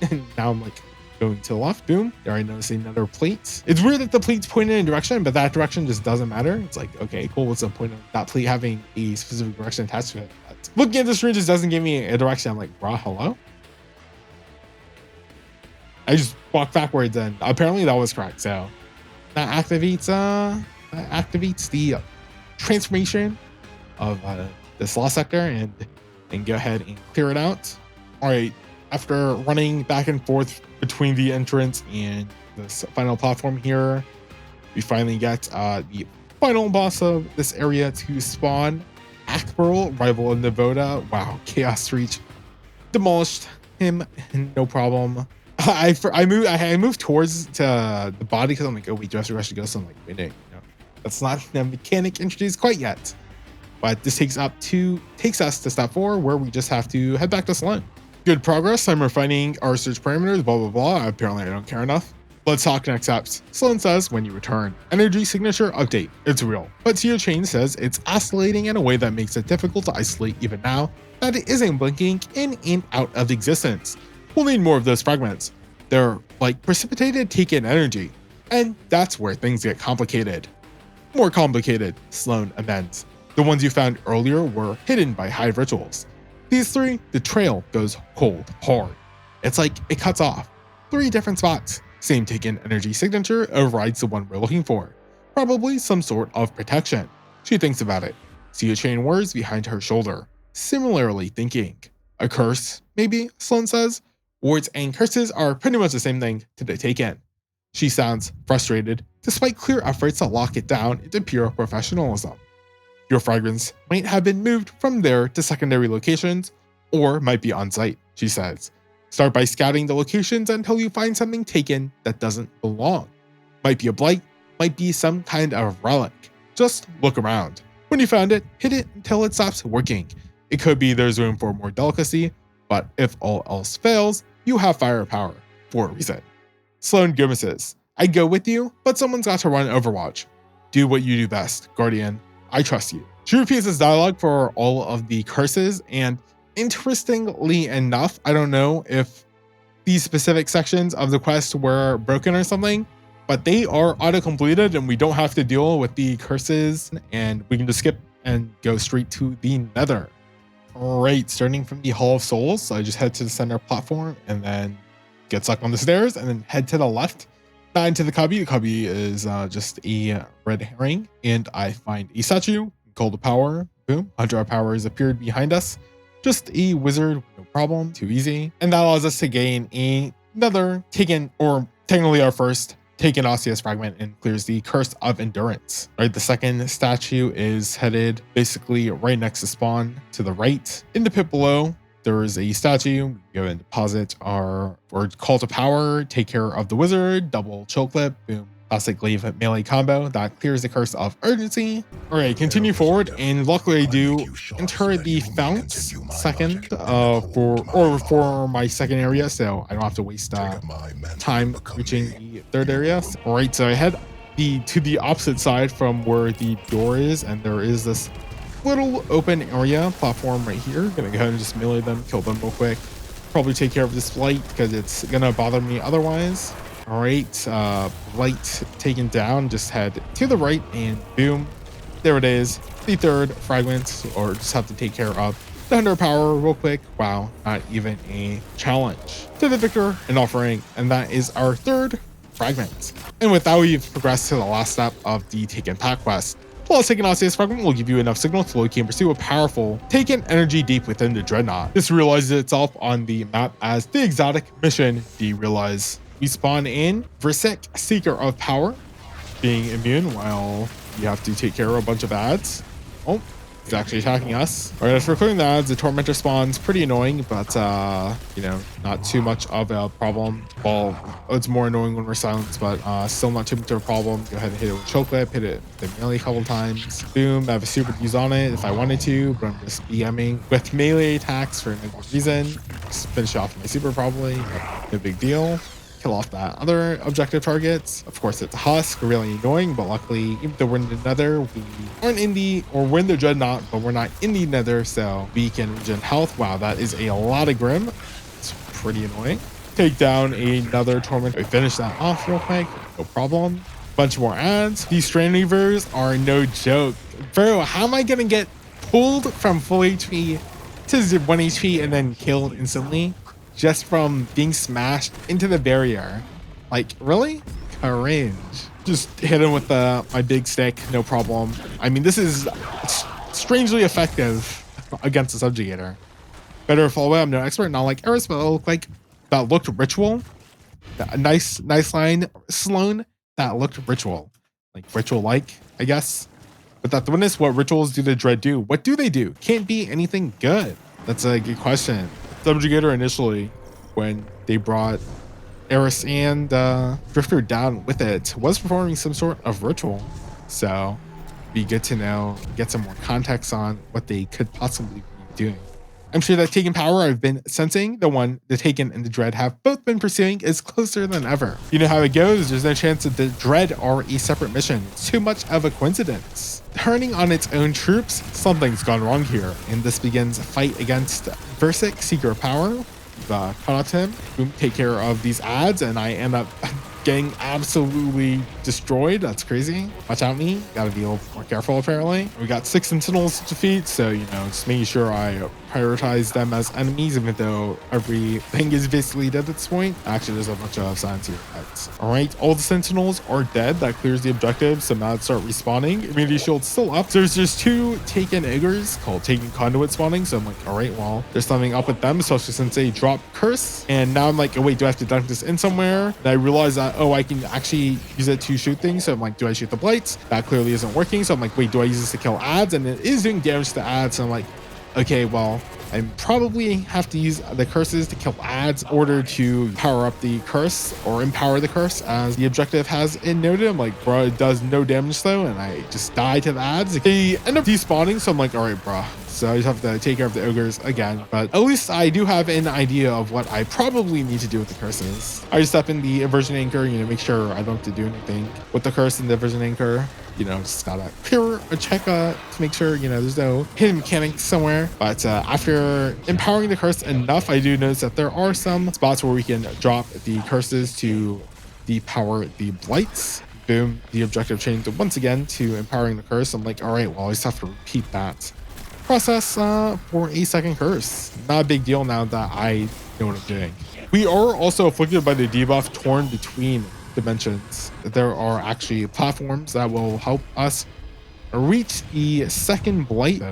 And now I'm like going to the left. Boom. There I noticed another plate. It's weird that the plate's pointed in a direction, but that direction just doesn't matter. It's like, okay, cool. What's the point of that plate having a specific direction attached to it? But looking at the screen just doesn't give me a direction. I'm like, bruh, hello? I just walked backwards, and apparently that was correct. So that activates the transformation of this lost sector, and go ahead and clear it out. All right. After running back and forth between the entrance and this final platform here, we finally get the final boss of this area to spawn. Akbarl, rival of Nevoda. Wow, Chaos Reach demolished him, no problem. I moved towards the body because I'm like, oh wait, do I have to rush to go? So I'm like, wait, no, that's not the mechanic introduced quite yet. But this takes us to step 4, where we just have to head back to Sloan. Good progress. I'm refining our search parameters, blah, blah, blah. Apparently I don't care enough. Let's talk next steps. Sloan says, when you return, energy signature update. It's real. But Tio Chain says it's oscillating in a way that makes it difficult to isolate even now that it isn't blinking in and out of existence. We'll need more of those fragments. They're like precipitated taken energy. And that's where things get complicated. More complicated, Sloan amends. The ones you found earlier were hidden by hive rituals. These 3, the trail goes cold hard. It's like it cuts off 3 different spots. Same taken energy signature overrides the one we're looking for. Probably some sort of protection. She thinks about it. See a chain words behind her shoulder. Similarly thinking. A curse, maybe, Sloan says. Words and curses are pretty much the same thing to the taken. She sounds frustrated, despite clear efforts to lock it down into pure professionalism. Your fragments might have been moved from there to secondary locations, or might be on site, she says. Start by scouting the locations until you find something taken that doesn't belong. Might be a blight, might be some kind of relic. Just look around. When you found it, hit it until it stops working. It could be there's room for more delicacy, but if all else fails, you have firepower, for a reason. Sloan grimaces. I'd go with you, but someone's got to run Overwatch. Do what you do best, Guardian. I trust you. She repeats this dialogue for all of the curses, and interestingly enough, I don't know if these specific sections of the quest were broken or something, but they are auto-completed and we don't have to deal with the curses, and we can just skip and go straight to the Nether. Alright, starting from the Hall of Souls, so I just head to the center platform and then get stuck on the stairs and then head to the left. Not into the cubby. The cubby is just a red herring, and I find a statue, call to power, boom, 100 power has appeared behind us. Just a wizard, no problem, too easy. And that allows us to gain another taken, or technically our first taken osseous fragment, and clears the Curse of Endurance. Right, the second statue is headed basically right next to spawn to the right. In the pit below, there is a statue. We go and deposit our call to power, take care of the wizard, double chill clip, boom. Classic glaive melee combo that clears the Curse of Urgency. All right, continue forward, and luckily I do enter the fount second for my second area, so I don't have to waste time reaching the third area. All right, so I head to the opposite side from where the door is, and there is this little open area platform right here. Gonna go ahead and just melee them, kill them real quick. Probably take care of this blight because it's gonna bother me otherwise. All right, light taken down. Just head to the right and boom, there it is. The third fragment, or just have to take care of the 100 power real quick. Wow, not even a challenge. To the victor, an offering, and that is our third fragment. And with that, we've progressed to the last step of the Taken Pack quest. Plus, taking Osseous fragment will give you enough signal to locate and pursue a powerful Taken energy deep within the Dreadnaught. This realizes itself on the map as the exotic mission Derealize. We spawn in Recce, Seeker of Power, being immune while you have to take care of a bunch of ads. Oh, he's actually attacking us. All right, as for clearing the ads, the Tormentor spawns pretty annoying, but you know, not too much of a problem. Well, it's more annoying when we're silenced, but still not too much of a problem. Go ahead and hit it with choke whip, hit it with the melee a couple times. Boom, I have a super use on it if I wanted to, but I'm just BMing with melee attacks for no good reason. Just finish off my super probably, no big deal. Kill off that other objective targets. Of course, it's a husk, really annoying, but luckily, even though we're in the Nether, we aren't in the, or we're in the Dreadnaught, but we're not in the Nether, so we can regen health. Wow, that is a lot of Grim. It's pretty annoying. Take down another Torment. We finish that off real quick, no problem. Bunch more ads. These Strain Reavers are no joke. Bro, how am I gonna get pulled from full HP to 1 HP and then killed instantly? Just from being smashed into the barrier. Like, really? Cringe. Just hit him with my big stick, no problem. I mean, this is strangely effective against a subjugator. Better fall away, I'm no expert, not like Eris, but that looked ritual. Nice line, Sloan. That looked ritual. Like ritual-like, I guess. But that the witness, what rituals do the Dread do? What do they do? Can't be anything good. That's a good question. Subjugator initially, when they brought Eris and Drifter down with it, was performing some sort of ritual. So be good to know, get some more context on what they could possibly be doing. I'm sure that Taken power I've been sensing, the Taken and the Dread have both been pursuing, is closer than ever. You know how it goes, there's no chance that the Dread are a separate mission. It's too much of a coincidence. Turning on its own troops, something's gone wrong here, and this begins a fight against Recce, Seeker of Power. Caught up to him, boom, take care of these ads, and I end up getting absolutely destroyed. That's crazy. Watch out, me. Gotta be a little more careful, apparently. We got 6 Sentinels to defeat, so, you know, just making sure I prioritize them as enemies, even though everything is basically dead at this point. Actually, there's a bunch of signs here. All right, all the Sentinels are dead. That clears the objective, so now start respawning. Immunity shield's still up. So there's just 2 Taken Eggers called Taken Conduit spawning, so I'm like, all right, well, there's something up with them, especially since they dropped Curse. And now I'm like, oh, wait, do I have to dunk this in somewhere? And I realize that, oh, I can actually use it to shoot things. So I'm like, do I shoot the Blights? That clearly isn't working. So I'm like, wait, do I use this to kill ads? And it is doing damage to ads. So I'm like, okay, well, I probably have to use the curses to kill ads in order to power up the curse or empower the curse, as the objective has in noted. I'm like, bro, it does no damage though, and I just die to the ads. They end up despawning, so I'm like, all right, bro. So I just have to take care of the ogres again, but at least I do have an idea of what I probably need to do with the curses. I just step in the Aversion Anchor, you know, make sure I don't have to do anything with the curse and the Aversion Anchor. You know, just gotta clear a check to make sure, you know, there's no hidden mechanics somewhere. But after empowering the curse enough, I do notice that there are some spots where we can drop the curses to depower the blights. Boom, the objective changed once again to empowering the curse. I'm like, all right, well, I just have to repeat that process for a second curse. Not a big deal now that I know what I'm doing. We are also afflicted by the debuff Torn Between Dimensions. There are actually platforms that will help us reach the second blight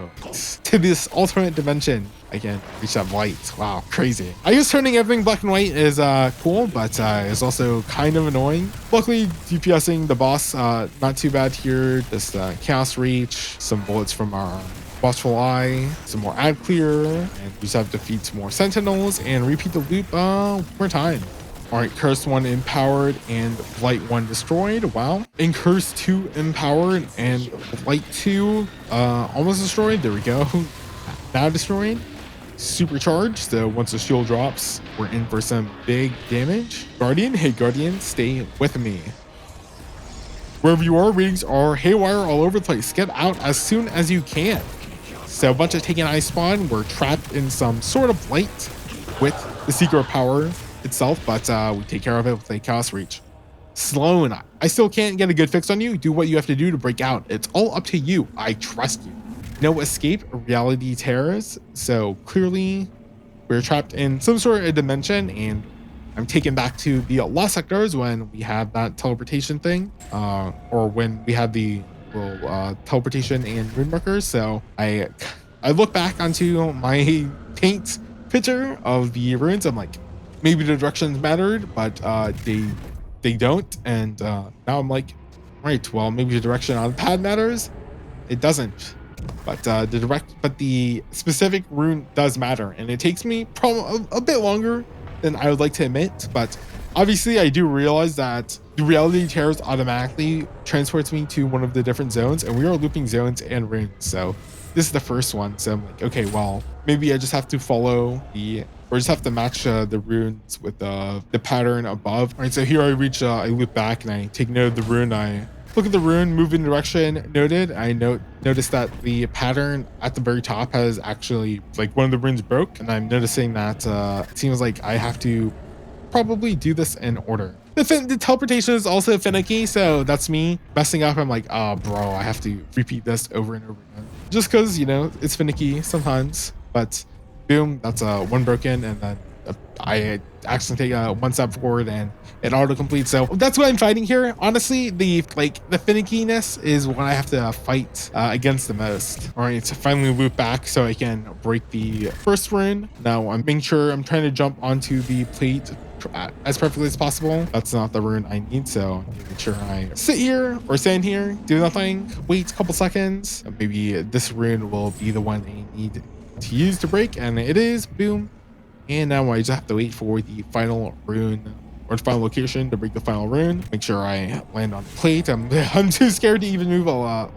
to this alternate dimension. I can reach that blight. Wow, crazy. I guess turning everything black and white is cool, but it's also kind of annoying. Luckily, DPSing the boss, not too bad here. Just Chaos Reach, some bullets from our Watchful Eye, some more ad clear, and we just have to defeat some more sentinels and repeat the loop one more time. All right, Curse 1 empowered and Blight 1 destroyed. Wow. And Curse 2 empowered and Blight 2 almost destroyed. There we go. Now destroyed. Supercharged. So once the shield drops, we're in for some big damage. Guardian, hey Guardian, stay with me. Wherever you are, readings are haywire all over the place. Get out as soon as you can. So a bunch of Taken Eye spawn. We're trapped in some sort of blight with the Seeker of Power itself, but we take care of it with a Chaos Reach. Sloan, I still can't get a good fix on you. Do what you have to do to break out. It's all up to you. I trust you. No escape, reality terrors. So clearly we're trapped in some sort of dimension, and I'm taken back to the lost sectors when we have that teleportation thing, or when we have the little teleportation and rune markers. So I look back onto my paint picture of the runes. I'm like, maybe the directions mattered, but they don't. And now I'm like, right, well, maybe the direction on the pad matters. It doesn't. But the specific rune does matter, and it takes me a bit longer than I would like to admit. But obviously, I do realize that the reality tears automatically transports me to one of the different zones, and we are looping zones and runes. So this is the first one. So I'm like, okay, well, maybe I just have to or just have to match the runes with the pattern above. All right, so here I loop back and I take note of the rune. I look at the rune, move in direction noted. I notice that the pattern at the very top has actually, like, one of the runes broke, and I'm noticing that it seems like I have to probably do this in order. The teleportation is also finicky, so that's me messing up. I'm like, oh, bro, I have to repeat this over and over again, just because, you know, it's finicky sometimes. But boom, that's one broken, and then I accidentally take one step forward and it auto completes. So that's what I'm fighting here. Honestly, the finickiness is what I have to fight against the most. All right, so finally loop back so I can break the first rune. Now I'm making sure I'm trying to jump onto the plate as perfectly as possible. That's not the rune I need, so I need to make sure I sit here or stand here, do nothing, wait a couple seconds. Maybe this rune will be the one I need to use to break, and it is. Boom. And now I just have to wait for the final rune or the final location to break the final rune. Make sure I land on the plate. I'm too scared to even move a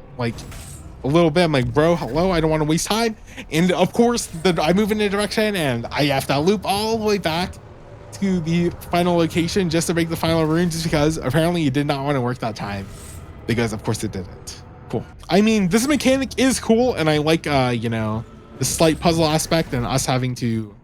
little bit. I'm like, bro, hello, I don't want to waste time. And of course, I move in a direction and I have to loop all the way back to the final location just to break the final rune, just because apparently it did not want to work that time, because of course it didn't. Cool. I mean, this mechanic is cool, and I like you know, the slight puzzle aspect and us having to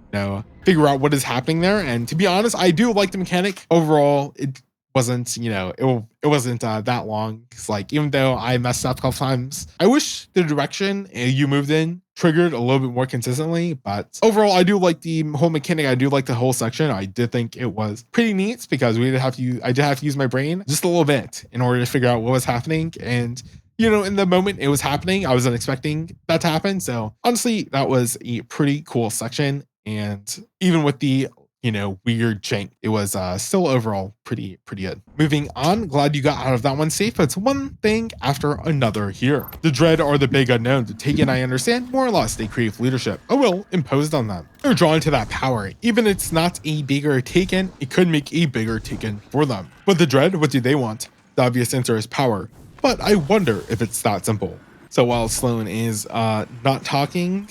figure out what is happening there. And to be honest, I do like the mechanic overall. It wasn't, you know, it wasn't that long. It's like, even though I messed up a couple times, I wish the direction you moved in triggered a little bit more consistently. But overall, I do like the whole mechanic. I do like the whole section. I did think it was pretty neat, because I did have to use my brain just a little bit in order to figure out what was happening. And you know, in the moment it was happening, I wasn't expecting that to happen. So honestly, that was a pretty cool section. And even with the, you know, weird jank, it was still overall pretty good. Moving on, glad you got out of that one safe, but it's one thing after another here. The Dread are the big unknown to take in. I understand, more or less, they crave leadership, a will imposed on them. They're drawn to that power. Even if it's not a bigger taken, it could make a bigger taken for them. But the Dread, what do they want? The obvious answer is power, but I wonder if it's that simple. So while Sloan is not talking,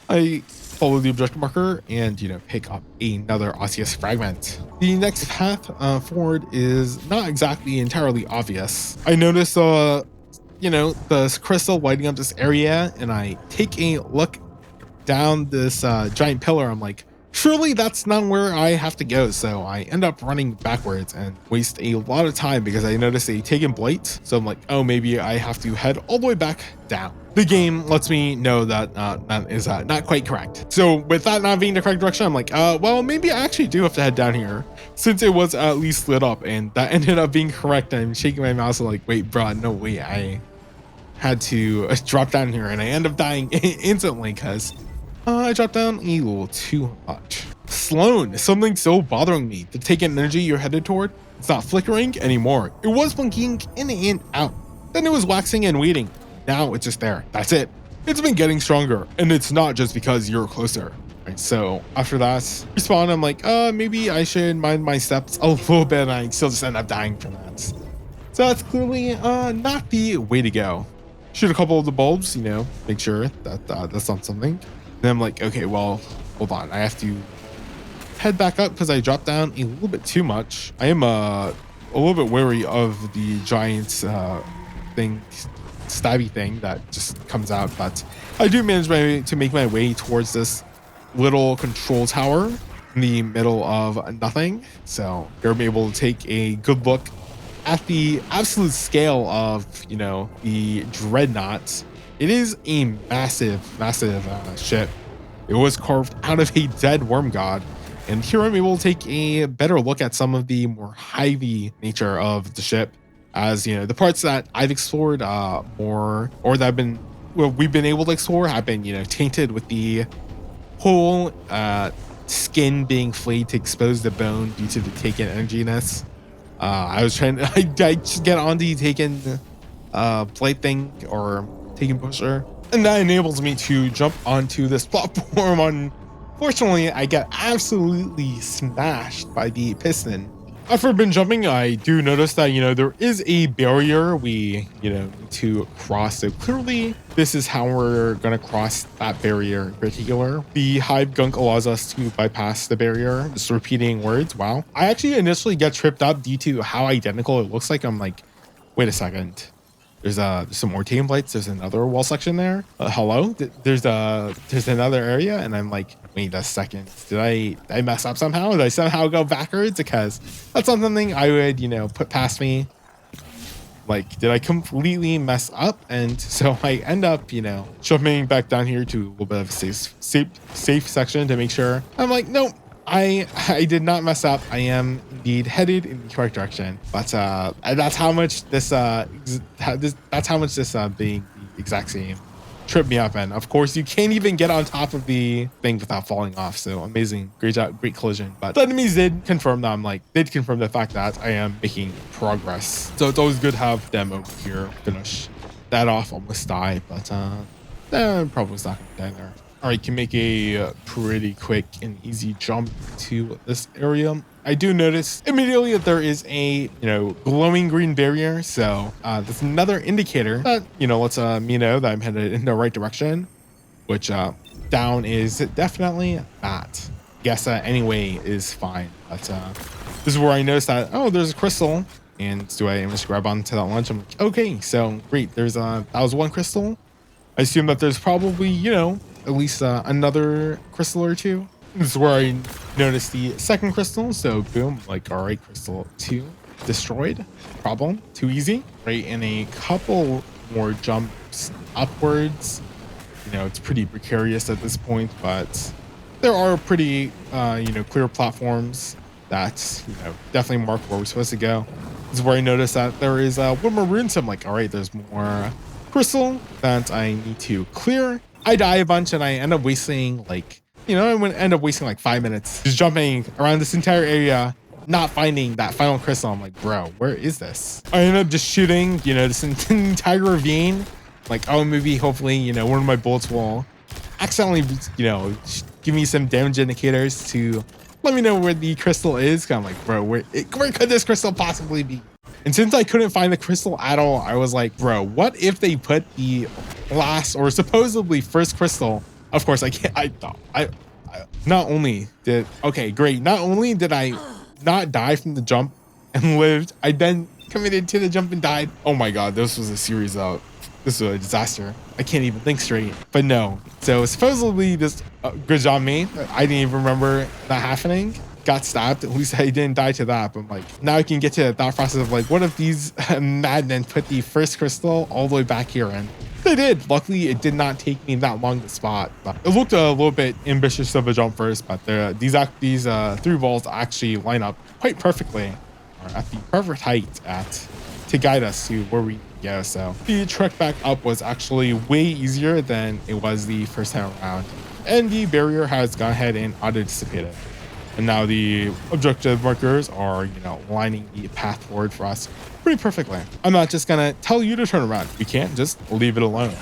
I follow the objective marker and, you know, pick up another osseous fragment. The next path forward is not exactly entirely obvious. I notice you know, the crystal lighting up this area, and I take a look down this giant pillar. I'm like, surely that's not where I have to go. So I end up running backwards and waste a lot of time because I noticed a taken blight. So I'm like, oh, maybe I have to head all the way back down. The game lets me know that that is not quite correct. So with that not being the correct direction, I'm like, well, maybe I actually do have to head down here, since it was at least lit up, and that ended up being correct. And I'm shaking my mouse, like, wait, bro, no way. I had to drop down here, and I end up dying instantly because I dropped down a little too much. Sloan, something's still bothering me. The taken energy you're headed toward, it's not flickering anymore. It was blinking in and out. Then it was waxing and waning. Now it's just there. That's it. It's been getting stronger, and it's not just because you're closer. Right, so after that respawn, I'm like, maybe I should mind my steps a little bit, and I still just end up dying from that. So that's clearly not the way to go. Shoot a couple of the bulbs, you know, make sure that that's not something. Then I'm like, okay, well, hold on. I have to head back up because I dropped down a little bit too much. I am a little bit wary of the giant stabby thing that just comes out, but I do manage to make my way towards this little control tower in the middle of nothing. So you're able to take a good look at the absolute scale of, you know, the Dreadnaught, it is a massive ship. It was carved out of a dead worm god. And here I'm able to take a better look at some of the more hivey nature of the ship, as you know, the parts that I've explored more, or that we've been able to explore, have been, you know, tainted with the whole skin being flayed to expose the bone due to the taken energiness. I was trying to I just get on the taken plate thing, or taken pusher, and that enables me to jump onto this platform. Unfortunately, I get absolutely smashed by the piston. After been jumping, I do notice that, you know, there is a barrier we, you know, need to cross. So clearly, this is how we're gonna cross that barrier in particular. The hive gunk allows us to bypass the barrier. Just repeating words. Wow. I actually initially get tripped up due to how identical it looks like. I'm like, wait a second. There's some more team plates. There's another wall section there. Hello? There's another area, and I'm like, wait a second. Did I mess up somehow? Did I somehow go backwards? Because that's not something I would, you know, put past me. Like, did I completely mess up? And so I end up, you know, jumping back down here to a little bit of a safe section to make sure. I'm like, nope. I did not mess up. I am indeed headed in the correct direction. But that's how much this being the exact same tripped me up. And of course, you can't even get on top of the thing without falling off. So amazing, great job, great collision. But the enemies did confirm the fact that I am making progress. So it's always good to have them over here finish that off. Almost die, but probably not gonna die there. All right, can make a pretty quick and easy jump to this area. I do notice immediately that there is a, you know, glowing green barrier. So that's another indicator that, you know, lets me know that I'm headed in the right direction, which down is definitely not. Guess anyway is fine. But this is where I noticed that, oh, there's a crystal. And do I just grab onto that lunch? I'm like, okay, so great. There's that was one crystal. I assume that there's probably, you know, at least another crystal or two. This is where I noticed the second crystal. So boom, like, all right, crystal 2 destroyed. Problem, too easy. Right, and a couple more jumps upwards. You know, it's pretty precarious at this point, but there are pretty, you know, clear platforms that, you know, definitely mark where we're supposed to go. This is where I noticed that there is one more rune. So I'm like, all right, there's more crystal that I need to clear. I die a bunch and I end up wasting, like, you know, I would end up wasting like 5 minutes just jumping around this entire area, not finding that final crystal. I'm like, bro, where is this? I end up just shooting, you know, this entire ravine. Like, oh, maybe hopefully, you know, one of my bullets will accidentally, you know, give me some damage indicators to let me know where the crystal is. I'm like, bro, where could this crystal possibly be? And since I couldn't find the crystal at all, I was like, bro, what if they put the last or supposedly first crystal? Of course, I can't. Not only did I not die from the jump and lived, I then committed to the jump and died. Oh my God, this was a disaster. I can't even think straight. But no. So supposedly this, good job me. I didn't even remember that happening. Got stabbed. At least I didn't die to that. But like, now I can get to the thought process of like, what if these madmen put the first crystal all the way back here? And they did. Luckily, it did not take me that long to spot. But it looked a little bit ambitious of a jump first, but these 3 walls actually line up quite perfectly, or at the perfect height to guide us to where we go. So the trek back up was actually way easier than it was the first time around. And the barrier has gone ahead and auto-dissipated. And now the objective markers are, you know, lining the path forward for us pretty perfectly. I'm not just gonna tell you to turn around. You can't just leave it alone.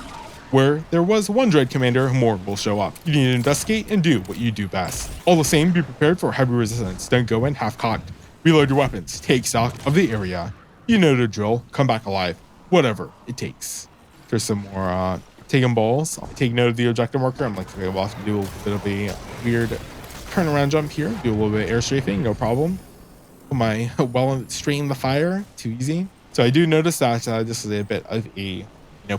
Where there was one Dread Commander, more will show up. You need to investigate and do what you do best. All the same, be prepared for heavy resistance. Don't go in half-cocked. Reload your weapons. Take stock of the area. You know the drill. Come back alive. Whatever it takes. There's some more taking balls. I'll take note of the objective marker. I'm like, okay, we'll have to do a bit of a weird turnaround jump here. Do a little bit of air strafing, no problem. Put my straight in the fire, too easy. So I do notice that this is a bit of a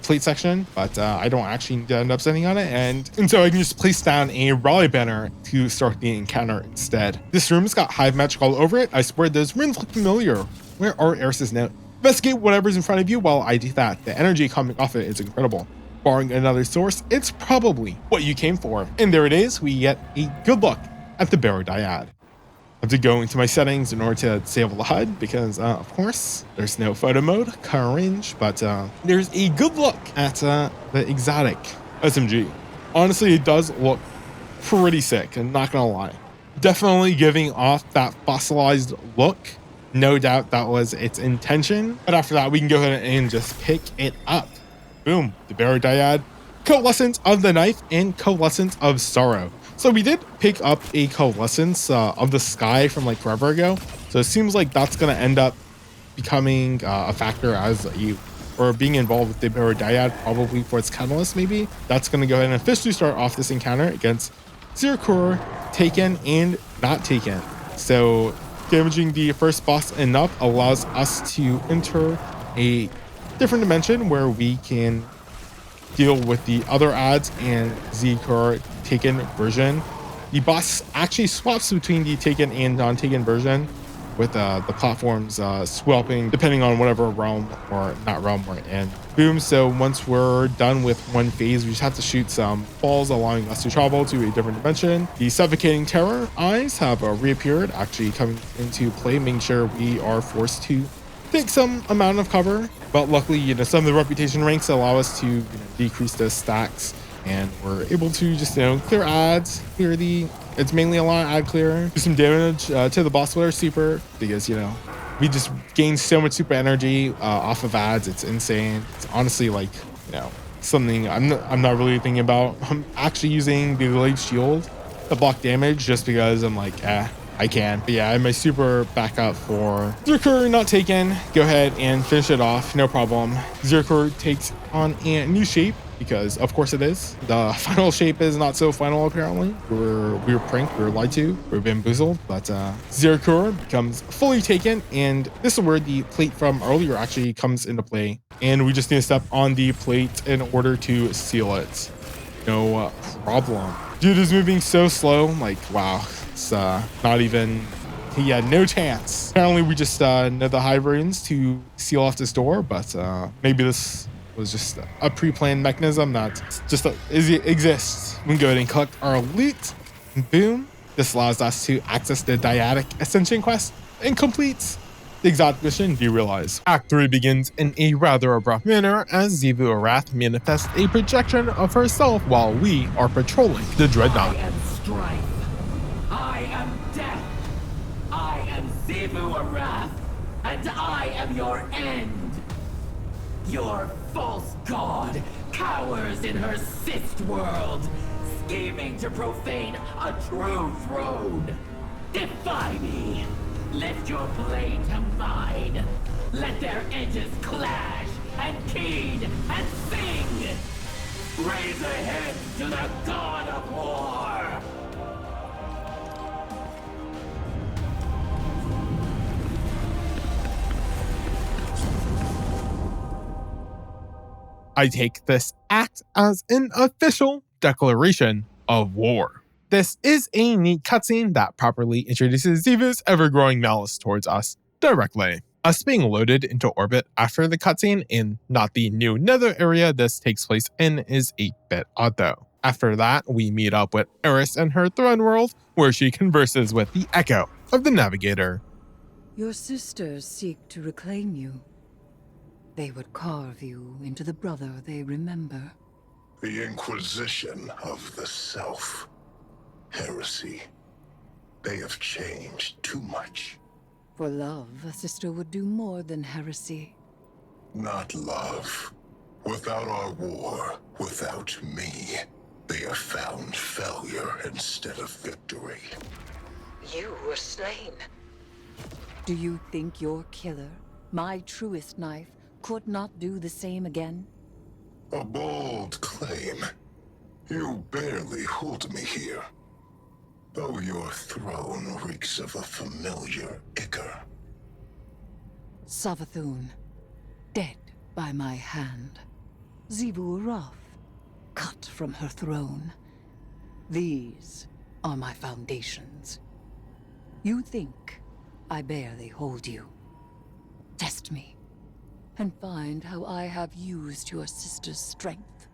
plate section, but I don't actually need to end up sitting on it, and so I can just place down a rally banner to start the encounter instead. This room's got hive magic all over it. I swear those runes look familiar. Where are Eris's note? Investigate whatever's in front of you while I do that. The energy coming off it is incredible. Barring another source, it's probably what you came for. And there it is. We get a good look at the Derealize. I have to go into my settings in order to disable the HUD because, of course, there's no photo mode, cringe, but there's a good look at the exotic SMG. Honestly, it does look pretty sick, I'm not gonna lie. Definitely giving off that fossilized look. No doubt that was its intention, but after that, we can go ahead and just pick it up. Boom, the Derealize, Coalescence of the Knife, and Coalescence of Sorrow. So we did pick up a Coalescence of the Sky from like forever ago. So it seems like that's going to end up becoming a factor as you, or being involved with the Derealize, probably for its catalyst maybe. That's going to go ahead and officially start off this encounter against Zirkur, Taken, and not Taken. So damaging the first boss enough allows us to enter a different dimension where we can deal with the other adds and Zirkur Taken version. The boss actually swaps between the Taken and non-Taken version, with the platforms swapping depending on whatever realm or not realm we're in. Boom. So once we're done with one phase, we just have to shoot some balls, allowing us to travel to a different dimension. The suffocating terror eyes have reappeared, actually coming into play, making sure we are forced to take some amount of cover. But luckily, some of the reputation ranks allow us to decrease those stacks, and we're able to just clear adds, clear the, it's mainly a lot of ad clear, do some damage to the boss with our super, because we just gain so much super energy off of ads. It's insane. It's honestly like something I'm not really thinking about. I'm actually using the delayed shield to block damage just because I'm like I can. But yeah, I have my super backup for Zirkur not Taken. Go ahead and finish it off, no problem. Zirkur takes on a new shape, because of course it is. The final shape is not so final apparently. We were pranked, we were lied to, we were bamboozled. But Zirkur becomes fully Taken, and this is where the plate from earlier actually comes into play. And we just need to step on the plate in order to seal it. No problem. Dude is moving so slow, like wow. It's not even, he had no chance. Apparently we just know the high versions to seal off this door, but maybe this was just a pre-planned mechanism that just exists. We can go ahead and collect our loot, and boom. This allows us to access the dyadic ascension quest and completes the exotic mission, Derealize. Act 3 begins in a rather abrupt manner as Xivu Arath manifests a projection of herself while we are patrolling the Dreadnaught. I am strife. I am death. I am Xivu Arath, and I am your end. Your false god cowers in her cyst world, scheming to profane a true throne. Defy me. Lift your blade to mine. Let their edges clash and keen and sing. Raise a head to the god of war. I take this act as an official declaration of war. This is a neat cutscene that properly introduces Xivu's ever-growing malice towards us directly. Us being loaded into orbit after the cutscene in not the new Nether area this takes place in is a bit odd though. After that, we meet up with Eris in her throne world, where she converses with the Echo of the Navigator. Your sisters seek to reclaim you. They would carve you into the brother they remember. The Inquisition of the Self. Heresy. They have changed too much. For love, a sister would do more than heresy. Not love. Without our war, without me, they have found failure instead of victory. You were slain. Do you think your killer, my truest knife, could not do the same again? A bold claim. You barely hold me here. Though your throne reeks of a familiar ichor. Savathun, dead by my hand. Xivu Arath, cut from her throne. These are my foundations. You think I barely hold you. test me, and find how I have used your sister's strength.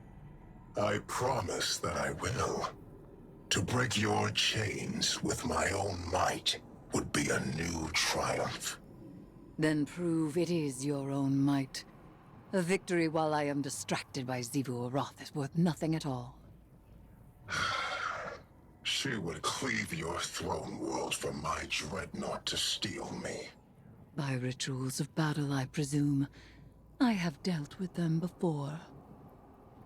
I promise that I will. To break your chains with my own might would be a new triumph. Then prove it is your own might. A victory while I am distracted by Xivu Arath is worth nothing at all. She would cleave your throne world for my Dreadnaught to steal me. By rituals of battle, I presume. I have dealt with them before.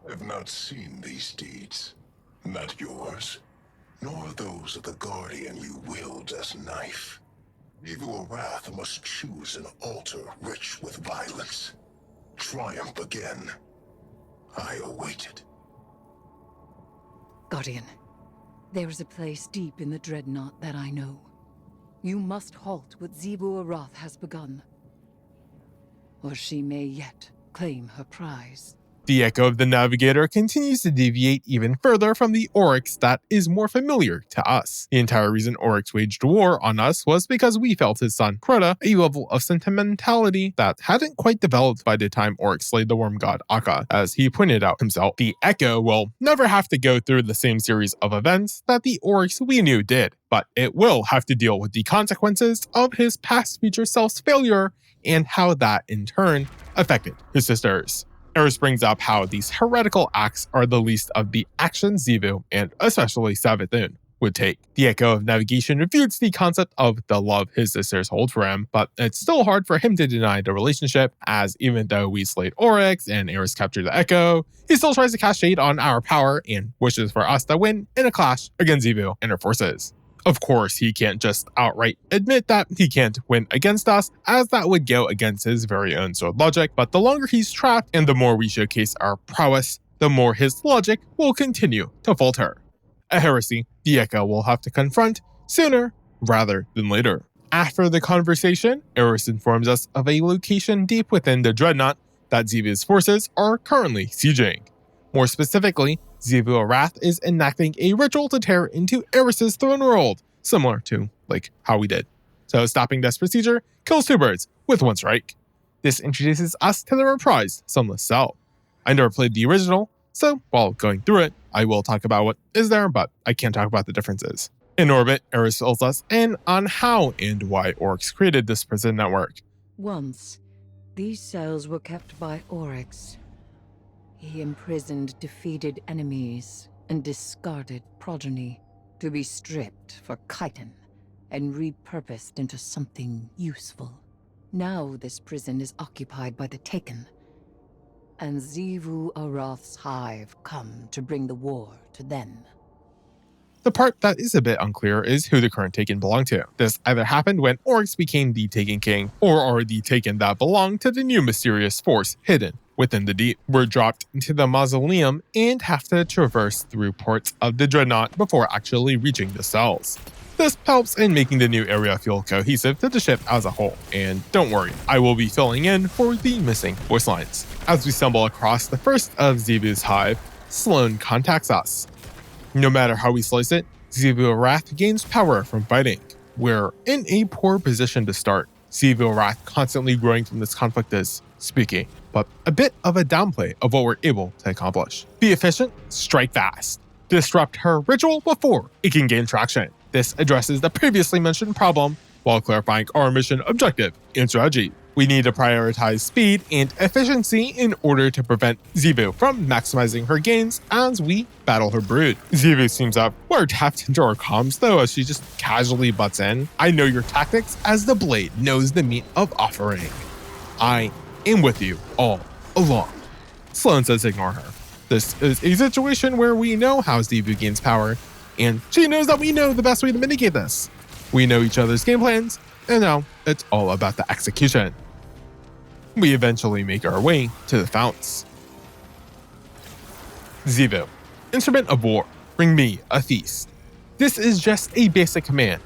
I've not seen these deeds. Not yours, nor those of the Guardian you wield as knife. Evil Wrath must choose an altar rich with violence. Triumph again. I await it. Guardian, there is a place deep in the Dreadnaught that I know. You must halt what Xivu Arath has begun, or she may yet claim her prize. The Echo of the Navigator continues to deviate even further from the Oryx that is more familiar to us. The entire reason Oryx waged war on us was because we felt his son, Crota, a level of sentimentality that hadn't quite developed by the time Oryx slayed the worm god Akka, as he pointed out himself. The Echo will never have to go through the same series of events that the Oryx we knew did, but it will have to deal with the consequences of his past future self's failure and how that, in turn, affected his sisters. Eris brings up how these heretical acts are the least of the actions Xivu, and especially Savathun, would take. The Echo of Navigation refutes the concept of the love his sisters hold for him, but it's still hard for him to deny the relationship, as even though we slayed Oryx and Eris captured the Echo, he still tries to cast shade on our power and wishes for us to win in a clash against Xivu and her forces. Of course, he can't just outright admit that he can't win against us, as that would go against his very own sword logic, but the longer he's trapped and the more we showcase our prowess, the more his logic will continue to falter. A heresy the Echo will have to confront sooner rather than later. After the conversation, Eris informs us of a location deep within the Dreadnaught that Xivu's forces are currently sieging. More specifically, Xivu Arath is enacting a ritual to tear into Eris's throne world, similar to, how we did. So stopping this procedure kills two birds with one strike. This introduces us to the reprised Sunless Cell. I never played the original, so while going through it, I will talk about what is there, but I can't talk about the differences. In orbit, Eris fills us in on how and why Oryx created this prison network. Once, these cells were kept by Oryx. He imprisoned defeated enemies and discarded progeny to be stripped for chitin and repurposed into something useful. Now this prison is occupied by the Taken, and Xivu Arath's hive come to bring the war to them. The part that is a bit unclear is who the current Taken belonged to. This either happened when Oryx became the Taken King, or are the Taken that belong to the new mysterious force hidden within the deep. We're dropped into the mausoleum and have to traverse through ports of the Dreadnaught before actually reaching the cells. This helps in making the new area feel cohesive to the ship as a whole, and don't worry, I will be filling in for the missing voice lines. As we stumble across the first of Xivu's hive, Sloane contacts us. No matter how we slice it, Xivu Arath gains power from fighting. We're in a poor position to start. Xivu Arath constantly growing from this conflict is spooky, but a bit of a downplay of what we're able to accomplish. Be efficient, strike fast. Disrupt her ritual before it can gain traction. This addresses the previously mentioned problem while clarifying our mission objective and strategy. We need to prioritize speed and efficiency in order to prevent Xivu from maximizing her gains as we battle her brood. Xivu seems up wiretapped into our comms though, as she just casually butts in. I know your tactics as the blade knows the meat of offering. I am with you all along. Sloane says ignore her. This is a situation where we know how Xivu gains power, and she knows that we know the best way to mitigate this. We know each other's game plans, and now it's all about the execution. We eventually make our way to the founts. Xivu, instrument of war, bring me a feast. This is just a basic command.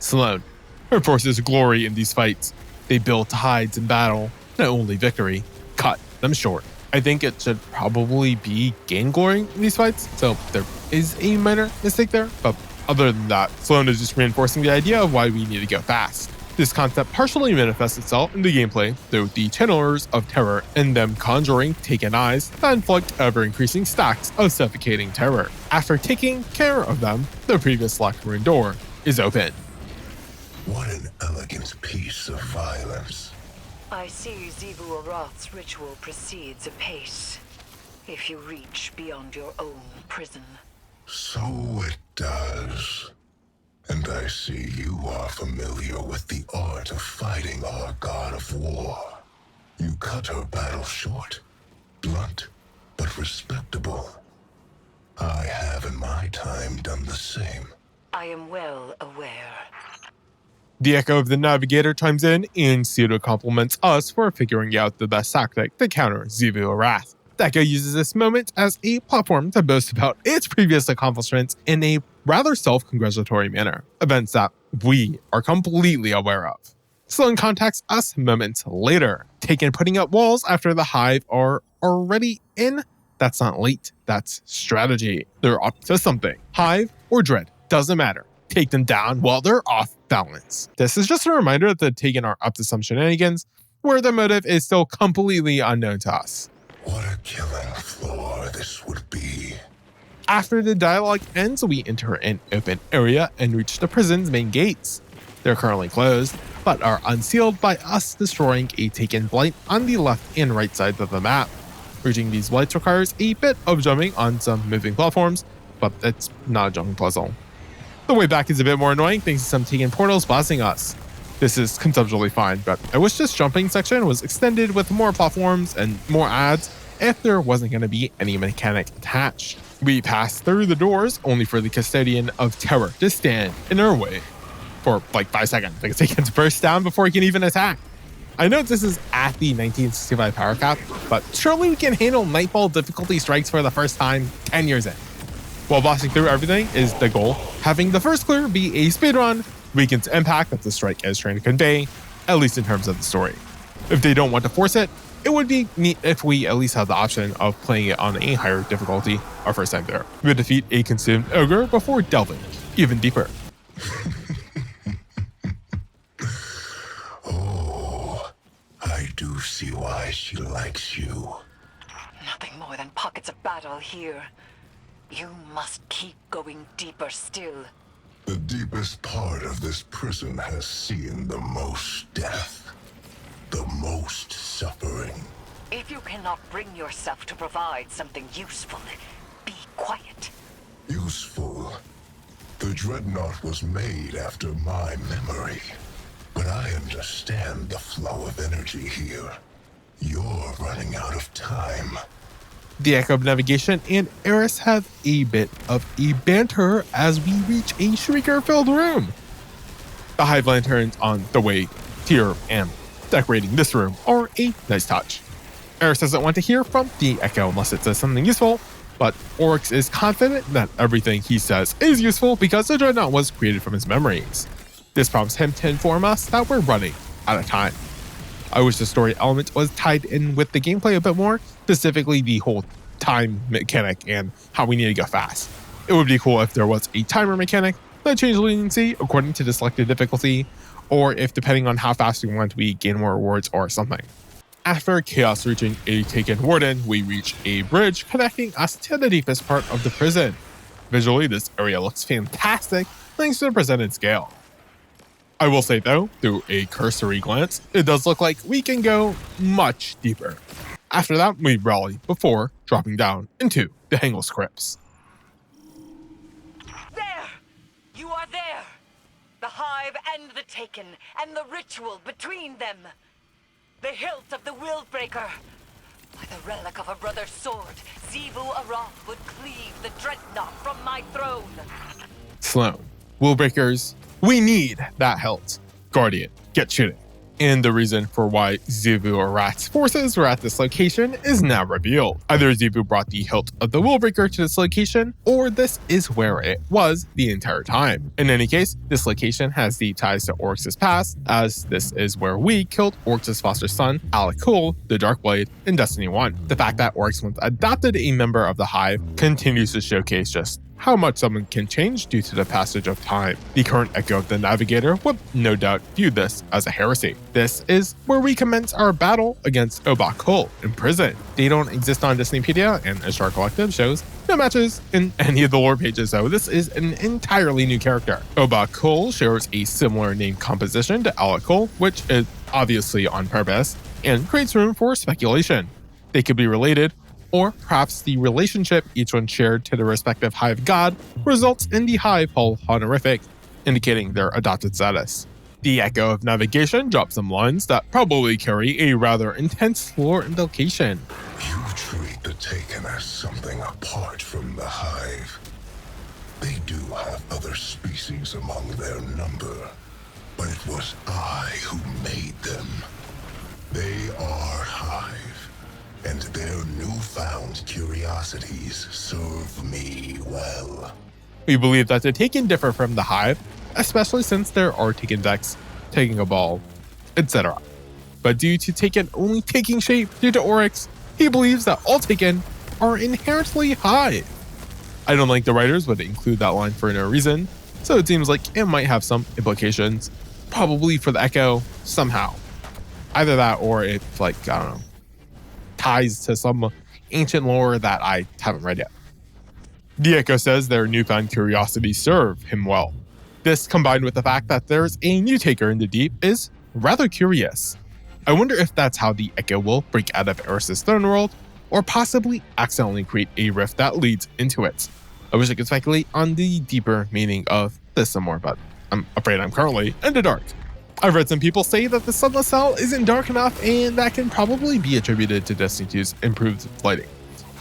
Sloane, her forces glory in these fights. They build tides in battle, not only victory. Cut them short. I think it should probably be gain glory in these fights, so there is a minor mistake there, but other than that, Sloane is just reinforcing the idea of why we need to go fast. This concept partially manifests itself in the gameplay through the channelers of terror and them conjuring taken eyes that inflict ever-increasing stacks of suffocating terror. After taking care of them, the previous locked room door is open. What an elegant piece of violence. I see Xivu Arath's ritual proceeds apace. If you reach beyond your own prison. So it does. And I see you are familiar with the art of fighting our god of war. You cut her battle short, blunt, but respectable. I have in my time done the same. I am well aware. The Echo of the Navigator chimes in and pseudo compliments us for figuring out the best tactic to counter Xivu Arath. The Echo uses this moment as a platform to boast about its previous accomplishments in a rather self-congratulatory manner, events that we are completely aware of. Sloan contacts us moments later, taken putting up walls after the Hive are already in. That's not late, that's strategy. They're up to something. Hive or Dread, doesn't matter. Take them down while they're off balance. This is just a reminder that the Taken are up to some shenanigans, where the motive is still completely unknown to us. What a killing floor this would be. After the dialogue ends, we enter an open area and reach the prison's main gates. They're currently closed, but are unsealed by us destroying a Taken blight on the left and right sides of the map. Reaching these blights requires a bit of jumping on some moving platforms, but it's not a jumping puzzle. The way back is a bit more annoying thanks to some Taken portals blasting us. This is conceptually fine, but I wish this jumping section was extended with more platforms and more adds if there wasn't going to be any mechanic attached. We pass through the doors only for the Custodian of Terror to stand in our way for like 5 seconds. The Taken's burst down before he can even attack. I know this is at the 1965 power cap, but surely we can handle Nightfall difficulty strikes for the first time 10 years in. While blasting through everything is the goal, having the first clear be a speedrun weakens the impact that the strike is trying to convey, at least in terms of the story. If they don't want to force it, it would be neat if we at least have the option of playing it on a higher difficulty our first time there. We would defeat a consumed ogre before delving even deeper. Oh, I do see why she likes you. Nothing more than pockets of battle here. You must keep going deeper still. The deepest part of this prison has seen the most death, the most suffering. If you cannot bring yourself to provide something useful, be quiet. Useful. The Dreadnaught was made after my memory. But I understand the flow of energy here. You're running out of time. The Echo of Navigation and Eris have a bit of a banter as we reach a shrieker-filled room. The Hive lanterns on the way here and decorating this room are a nice touch. Eris doesn't want to hear from the Echo unless it says something useful, but Oryx is confident that everything he says is useful because the Dreadnaught was created from his memories. This prompts him to inform us that we're running out of time. I wish the story element was tied in with the gameplay a bit more, specifically the whole time mechanic and how we need to go fast. It would be cool if there was a timer mechanic that changed leniency according to the selected difficulty, or if depending on how fast we went, we gain more rewards or something. After Chaos reaching a Taken Warden, we reach a bridge connecting us to the deepest part of the prison. Visually, this area looks fantastic thanks to the presented scale. I will say though, through a cursory glance, it does look like we can go much deeper. After that, we rally before dropping down into the Hangless Crypts. There! You are there! The Hive and the Taken, and the ritual between them. The hilt of the Willbreaker. By the relic of a brother's sword, Xivu Arath would cleave the Dreadnaught from my throne. Sloan, Willbreakers, we need that hilt. Guardian, get shooting. And the reason for why Xivu Arath's forces were at this location is now revealed. Either Xivu brought the hilt of the Willbreaker to this location, or this is where it was the entire time. In any case, this location has deep ties to Oryx's past, as this is where we killed Oryx's foster son, Alec Cool, the Darkblade, in Destiny 1. The fact that Oryx once adopted a member of the Hive continues to showcase just how much someone can change due to the passage of time. The current Echo of the Navigator would no doubt view this as a heresy. This is where we commence our battle against Obak Kul in prison. They don't exist on Disneypedia, and Ishtar Collective shows no matches in any of the lore pages, so this is an entirely new character. Obak Kul shares a similar name composition to Alec Kul, which is obviously on purpose, and creates room for speculation. They could be related, or perhaps the relationship each one shared to the respective hive god results in the hive whole honorific, indicating their adopted status. The Echo of Navigation drops some lines that probably carry a rather intense lore implication. You treat the Taken as something apart from the hive. They do have other species among their number, but it was I who made them. They are hive, and their newfound curiosities serve me well. We believe that the Taken differ from the hive, especially since there are Taken decks, taking a ball, etc. But due to Taken only taking shape due to Oryx, he believes that all Taken are inherently hive. I don't think the writers would include that line for no reason, so it seems like it might have some implications, probably for the Echo somehow. Either that or it, I don't know, ties to some ancient lore that I haven't read yet. The Echo says their newfound curiosities serve him well. This, combined with the fact that there's a new taker in the deep, is rather curious. I wonder if that's how the Echo will break out of Eris's throne world, or possibly accidentally create a rift that leads into it. I wish I could speculate on the deeper meaning of this some more, but I'm afraid I'm currently in the dark. I've read some people say that the Sunless Cell isn't dark enough, and that can probably be attributed to Destiny 2's improved lighting.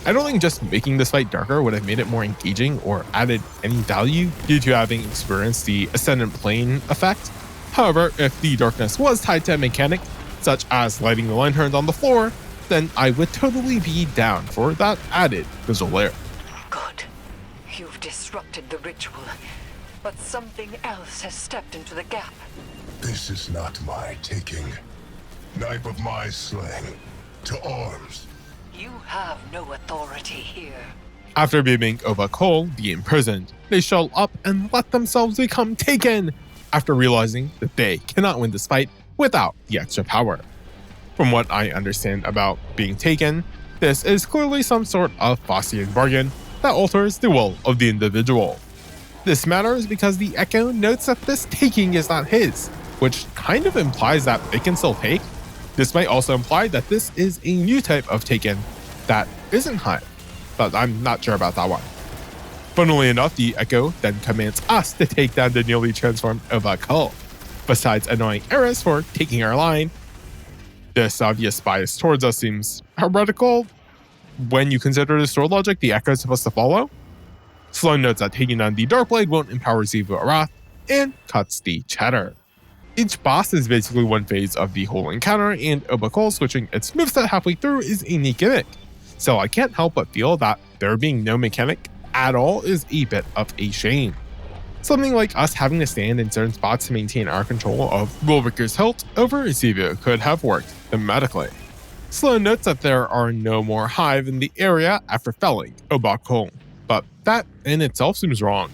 I don't think just making this fight darker would have made it more engaging or added any value due to having experienced the Ascendant Plane effect. However, if the darkness was tied to a mechanic, such as lighting the lanterns on the floor, then I would totally be down for that added visual layer. Good. You've disrupted the ritual, but something else has stepped into the gap. This is not my taking. Knife of my slaying. To arms. You have no authority here. After being Obak Kul be imprisoned, they shell up and let themselves become Taken, after realizing that they cannot win this fight without the extra power. From what I understand about being Taken, this is clearly some sort of Faustian bargain that alters the will of the individual. This matters because the Echo notes that this taking is not his, which kind of implies that they can still take. This might also imply that this is a new type of Taken that isn't hive, but I'm not sure about that one. Funnily enough, the Echo then commands us to take down the newly transformed Obak Kul. Besides annoying Eris for taking our line, this obvious bias towards us seems heretical when you consider the story logic the Echo is supposed to follow. Sloan notes that taking down the Darkblade won't empower Xivu Arath, and cuts the chatter. Each boss is basically one phase of the whole encounter, and Obak Kul switching its moveset halfway through is a neat gimmick. So I can't help but feel that there being no mechanic at all is a bit of a shame. Something like us having to stand in certain spots to maintain our control of Wilviker's hilt over Xivu could have worked thematically. Sloan notes that there are no more hive in the area after felling Obak Kul, but that in itself seems wrong.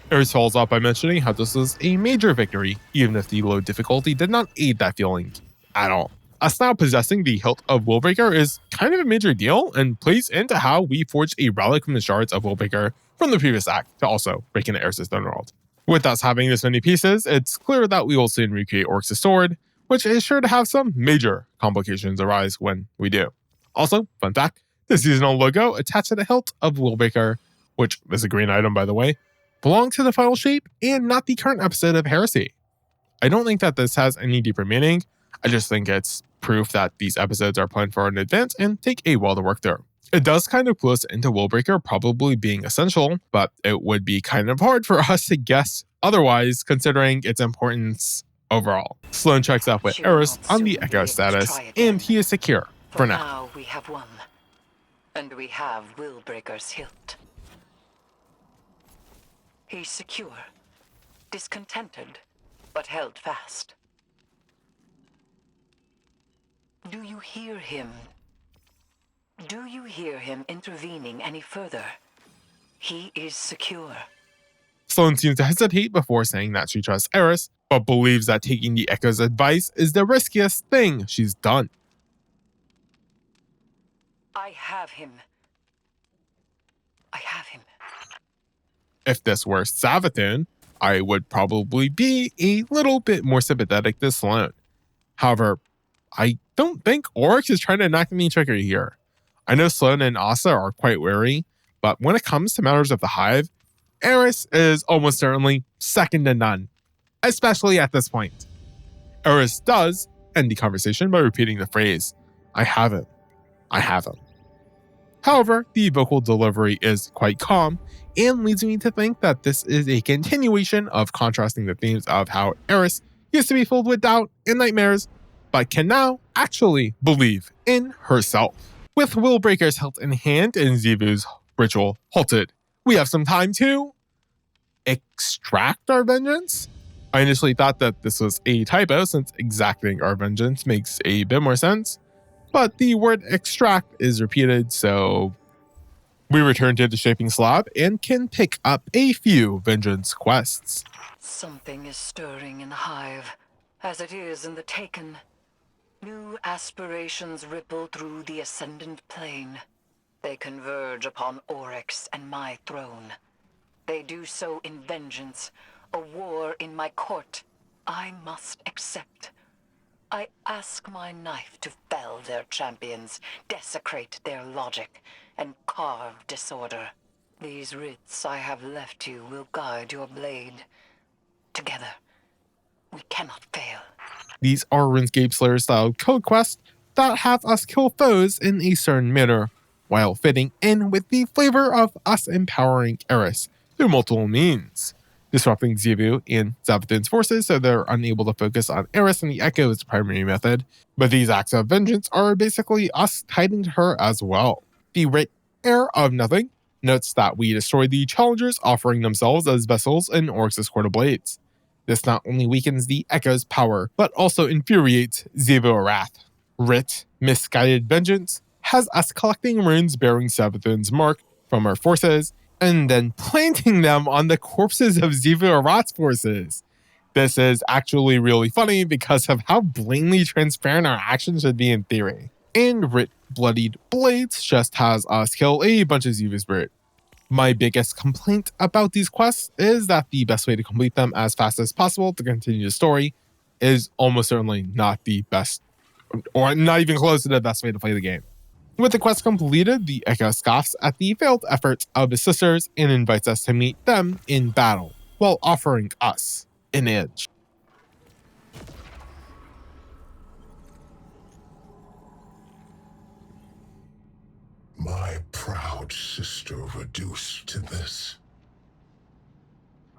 Eris follows up by mentioning how this was a major victory, even if the low difficulty did not aid that feeling at all. Us now possessing the hilt of Willbreaker is kind of a major deal, and plays into how we forged a relic from the shards of Willbreaker from the previous act to also break into Eris's Throne World. With us having this many pieces, it's clear that we will soon recreate Oryx's sword, which is sure to have some major complications arise when we do. Also, fun fact, the seasonal logo attached to the hilt of Willbreaker, which is a green item by the way, belong to the final shape and not the current episode of Heresy. I don't think that this has any deeper meaning, I just think it's proof that these episodes are planned for in advance and take a while to work through. It does kind of clue us into Willbreaker probably being essential, but it would be kind of hard for us to guess otherwise considering its importance overall. Sloan checks up with Eris on the Echo status, and he is secure for now. Now we have won, and we have Willbreaker's hilt. He's secure, discontented, but held fast. Do you hear him? Do you hear him intervening any further? He is secure. Sloane seems to hesitate before saying that she trusts Eris, but believes that taking the Echo's advice is the riskiest thing she's done. I have him. I have him. If this were Savathun, I would probably be a little bit more sympathetic to Sloane. However, I don't think Oryx is trying to knock me trickery here. I know Sloane and Asa are quite wary, but when it comes to matters of the Hive, Eris is almost certainly second to none, especially at this point. Eris does end the conversation by repeating the phrase, I have him. I have him. However, the vocal delivery is quite calm and leads me to think that this is a continuation of contrasting the themes of how Eris used to be filled with doubt and nightmares, but can now actually believe in herself. With Willbreaker's hilt in hand and Xivu's ritual halted, we have some time to extract our vengeance? I initially thought that this was a typo since exacting our vengeance makes a bit more sense, but the word extract is repeated, so we return to the shaping slab and can pick up a few vengeance quests. Something is stirring in the Hive, as it is in the Taken. New aspirations ripple through the Ascendant Plane. They converge upon Oryx and my throne. They do so in vengeance, a war in my court. I must accept. I ask my knife to fell their champions, desecrate their logic, and carve disorder. These writs I have left you will guide your blade. Together, we cannot fail. These are RuneScape Slayer style code quests that have us kill foes in a certain manner, while fitting in with the flavor of us empowering Eris through multiple means. Disrupting Xivu and Savathun's forces so they're unable to focus on Eris and the Echo is the primary method, but these acts of vengeance are basically us tiding to her as well. The Writ Heir of Nothing notes that we destroy the challengers offering themselves as vessels in Oryx's Court of Blades. This not only weakens the Echo's power, but also infuriates Xivu Wrath. Writ Misguided Vengeance has us collecting runes bearing Savathun's mark from our forces, and then planting them on the corpses of Xivu Arat's forces. This is actually really funny because of how blatantly transparent our actions should be in theory. And Writ Bloodied Blades just has us kill a bunch of Xivu's Writ. My biggest complaint about these quests is that the best way to complete them as fast as possible to continue the story is almost certainly not the best, or not even close to the best way to play the game. With the quest completed, the Echo scoffs at the failed efforts of his sisters and invites us to meet them in battle, while offering us an edge. My proud sister reduced to this.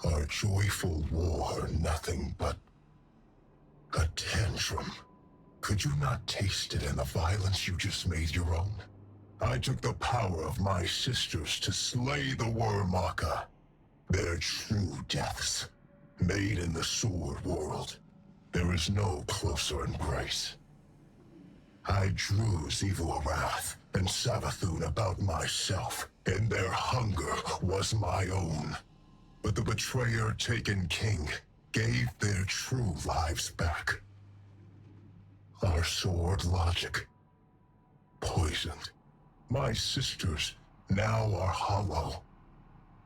Our joyful war nothing but a tantrum. Could you not taste it in the violence you just made your own? I took the power of my sisters to slay the Wormaka. Their true deaths, made in the sword world. There is no closer embrace. I drew Xivu Arath and Savathun about myself, and their hunger was my own. But the betrayer-taken king gave their true lives back. Our sword logic, poisoned. My sisters now are hollow,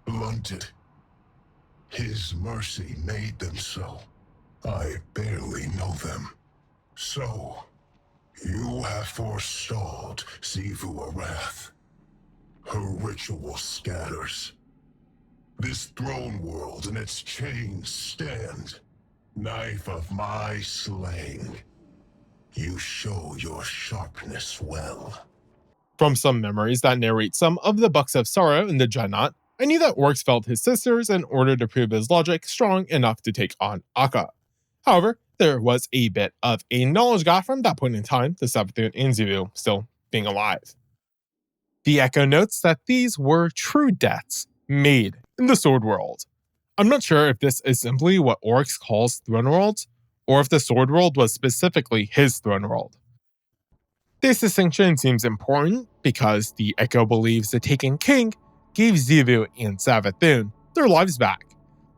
blunted. His mercy made them so. I barely know them. So, you have forestalled Xivu Arath. Her ritual scatters. This throne world and its chains stand. Knife of my slaying. You show your sharpness well. From some memories that narrate some of the Bucks of Sorrow in the Dreadnaught, I knew that Oryx felt his sisters in order to prove his logic strong enough to take on Akka. However, there was a bit of a knowledge gap from that point in time to Savathun and Xivu still being alive. The Echo notes that these were true deaths made in the Sword World. I'm not sure if this is simply what Oryx calls Throne Worlds, or if the Sword World was specifically his Throne World. This distinction seems important because the Echo believes the Taken King gave Xivu and Savathun their lives back.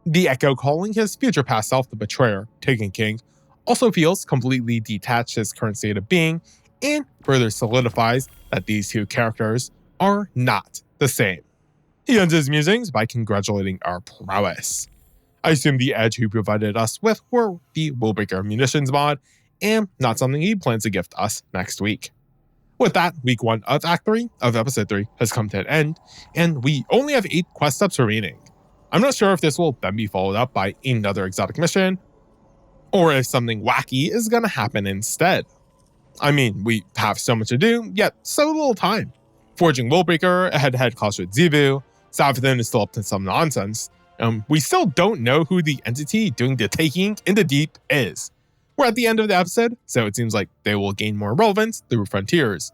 The Echo calling his future past self the betrayer, Taken King, also feels completely detached his current state of being and further solidifies that these two characters are not the same. He ends his musings by congratulating our prowess. I assume the edge he provided us with were the Willbreaker munitions mod, and not something he plans to gift us next week. With that, week 1 of Act 3 of Episode 3 has come to an end, and we only have 8 quest steps remaining. I'm not sure if this will then be followed up by another exotic mission, or if something wacky is gonna happen instead. I mean, we have so much to do, yet so little time. Forging Willbreaker, a head-to-head clash with Xivu, Savathun is still up to some nonsense, and we still don't know who the entity doing the taking in the deep is. We're at the end of the episode, so it seems like they will gain more relevance through Frontiers,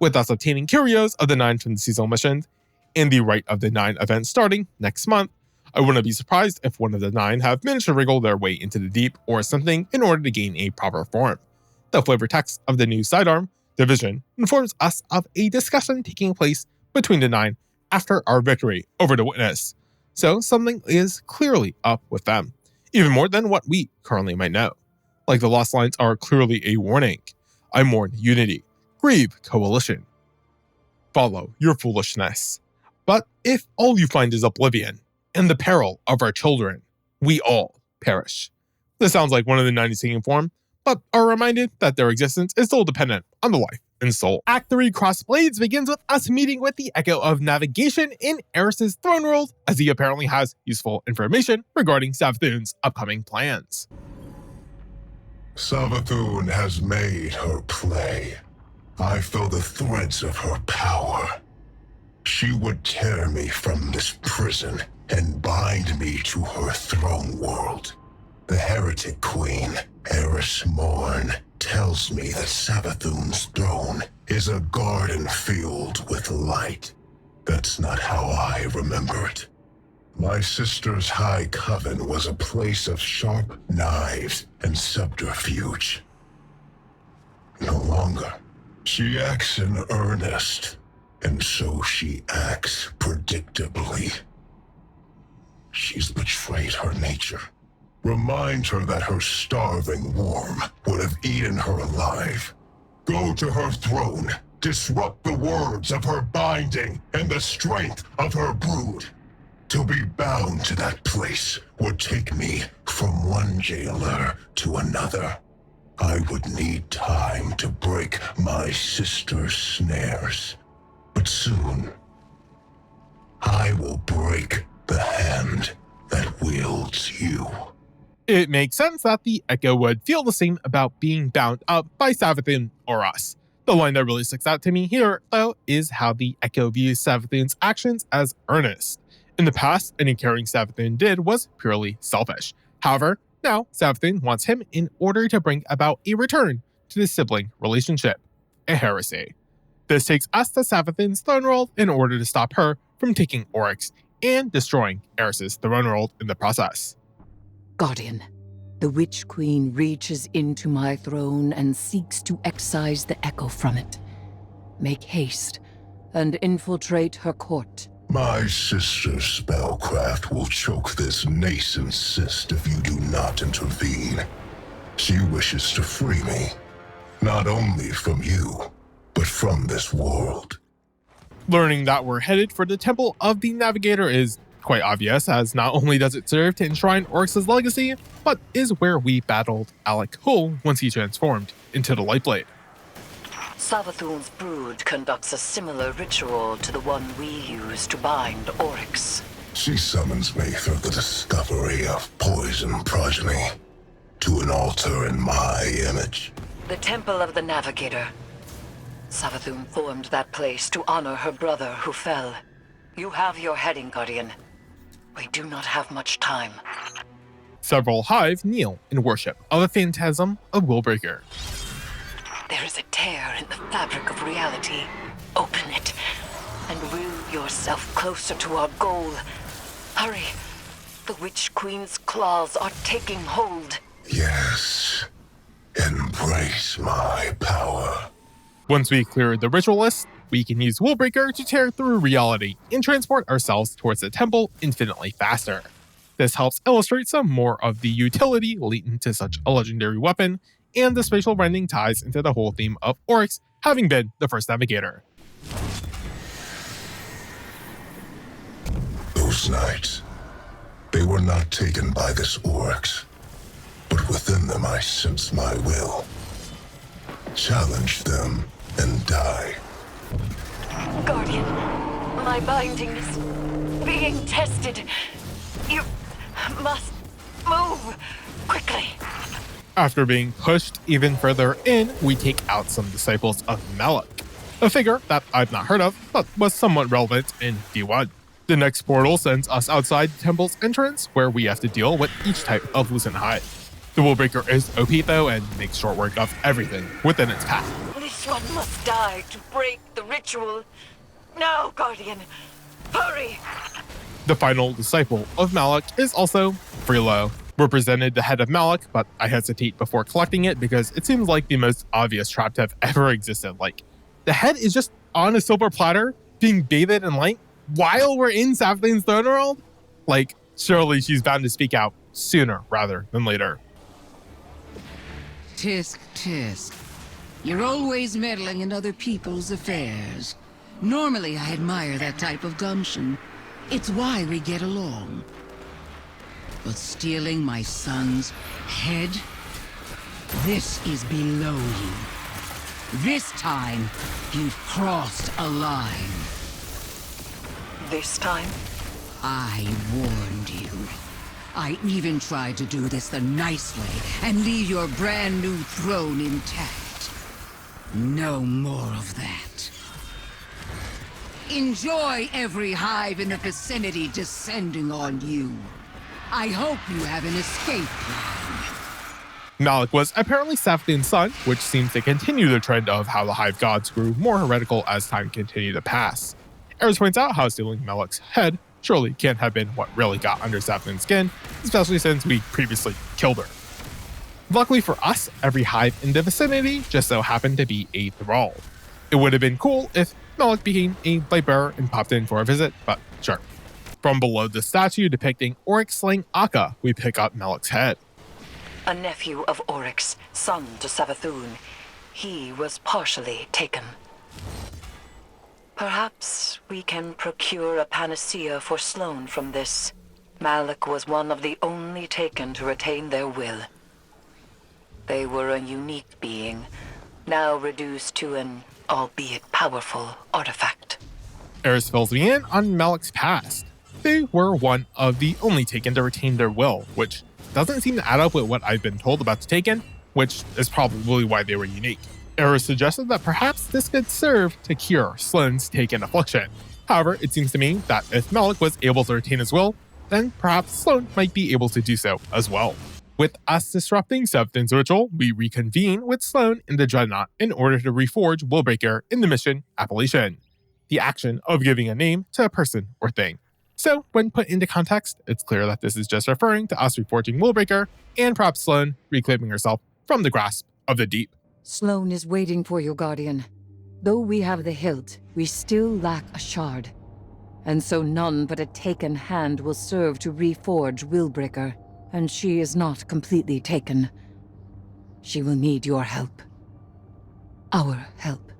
with us obtaining curios of the 9 from the seasonal missions and the Rite of the 9 event starting next month. I wouldn't be surprised if one of the 9 have managed to wriggle their way into the deep or something in order to gain a proper form. The flavor text of the new sidearm, Division, informs us of a discussion taking place between the 9 after our victory over the Witness, so something is clearly up with them, even more than what we currently might know. Like the lost lines are clearly a warning. I mourn unity, grieve coalition. Follow your foolishness. But if all you find is oblivion and the peril of our children, we all perish. This sounds like one of the 90s taking form, but are reminded that their existence is still dependent on the life and soul. Act 3 Crossblades begins with us meeting with the Echo of Navigation in Eris's throne world, as he apparently has useful information regarding Savathun's upcoming plans. Savathun has made her play. I feel the threads of her power. She would tear me from this prison and bind me to her throne world. The heretic queen, Eris Morn, tells me that Savathun's throne is a garden filled with light. That's not how I remember it. My sister's high coven was a place of sharp knives and subterfuge. No longer. She acts in earnest, and so she acts predictably. She's betrayed her nature. Remind her that her starving worm would have eaten her alive. Go to her throne, disrupt the words of her binding and the strength of her brood. To be bound to that place would take me from one jailer to another. I would need time to break my sister's snares. But soon, I will break the hand that wields you. It makes sense that the Echo would feel the same about being bound up by Savathun or us. The line that really sticks out to me here, though, is how the Echo views Savathun's actions as earnest. In the past, any caring Savathun did was purely selfish. However, now Savathun wants him in order to bring about a return to the sibling relationship, a heresy. This takes us to Savathun's throne world in order to stop her from taking Oryx and destroying Eris's throne world in the process. Guardian, the Witch Queen reaches into my throne and seeks to excise the Echo from it. Make haste and infiltrate her court. My sister's spellcraft will choke this nascent cyst if you do not intervene. She wishes to free me, not only from you, but from this world. Learning that we're headed for the Temple of the Navigator is quite obvious, as not only does it serve to enshrine Oryx's legacy, but is where we battled Alec Hull once he transformed into the Lightblade. Savathun's brood conducts a similar ritual to the one we use to bind Oryx. She summons me through the discovery of poison progeny to an altar in my image. The Temple of the Navigator. Savathun formed that place to honor her brother who fell. You have your heading, Guardian. We do not have much time. Several Hive kneel in worship of the phantasm of Willbreaker. There is a tear in the fabric of reality. Open it, and will yourself closer to our goal. Hurry. The Witch Queen's claws are taking hold. Yes. Embrace my power. Once we clear the ritualist, we can use Willbreaker to tear through reality and transport ourselves towards the temple infinitely faster. This helps illustrate some more of the utility latent to such a legendary weapon, and the spatial rending ties into the whole theme of Oryx having been the first navigator. Those knights, they were not taken by this Oryx, but within them I sense my will. Challenge them and die. Guardian, my binding is being tested. You must move quickly. After being pushed even further in, we take out some disciples of Malak, a figure that I've not heard of, but was somewhat relevant in D1. The next portal sends us outside the temple's entrance, where we have to deal with each type of Lucent Hive. The Willbreaker is OP though, and makes short work of everything within its path. This one must die to break the ritual. Now, Guardian, hurry! The final disciple of Malak is also Freelo. Represented the head of Malak, but I hesitate before collecting it because it seems like the most obvious trap to have ever existed. Like, the head is just on a silver platter, being bathed in light, while we're in Savathun's throne world? Like, surely she's bound to speak out sooner rather than later. Tisk, tisk. You're always meddling in other people's affairs. Normally, I admire that type of gumption. It's why we get along. But stealing my son's head? This is below you. This time, you've crossed a line. This time? I warned you. I even tried to do this the nice way and leave your brand new throne intact. No more of that. Enjoy every hive in the vicinity descending on you. I hope you have an escape plan. Malak was apparently Savathun's son, which seems to continue the trend of how the Hive gods grew more heretical as time continued to pass. Eris points out how stealing Malak's head surely can't have been what really got under Savathun's skin, especially since we previously killed her. Luckily for us, every hive in the vicinity just so happened to be a thrall. It would have been cool if Malak became a lightbearer and popped in for a visit, but sure. From below the statue depicting Oryx slaying Akka, we pick up Malak's head. A nephew of Oryx, son to Savathun. He was partially taken. Perhaps we can procure a panacea for Sloane from this. Malak was one of the only taken to retain their will. They were a unique being, now reduced to an, albeit powerful, artifact. Eris fills me in on Malak's past. They were one of the only Taken to retain their will, which doesn't seem to add up with what I've been told about the Taken, which is probably why they were unique. Eris suggested that perhaps this could serve to cure Sloane's Taken affliction. However, it seems to me that if Malak was able to retain his will, then perhaps Sloane might be able to do so as well. With us disrupting Savathun's ritual, we reconvene with Sloane in the Dreadnaught in order to reforge Willbreaker in the mission Appellation, the action of giving a name to a person or thing. So, when put into context, it's clear that this is just referring to us reforging Willbreaker and perhaps Sloane reclaiming herself from the grasp of the deep. Sloane is waiting for you, Guardian. Though we have the hilt, we still lack a shard. And so none but a taken hand will serve to reforge Willbreaker, and she is not completely taken. She will need your help. Our help.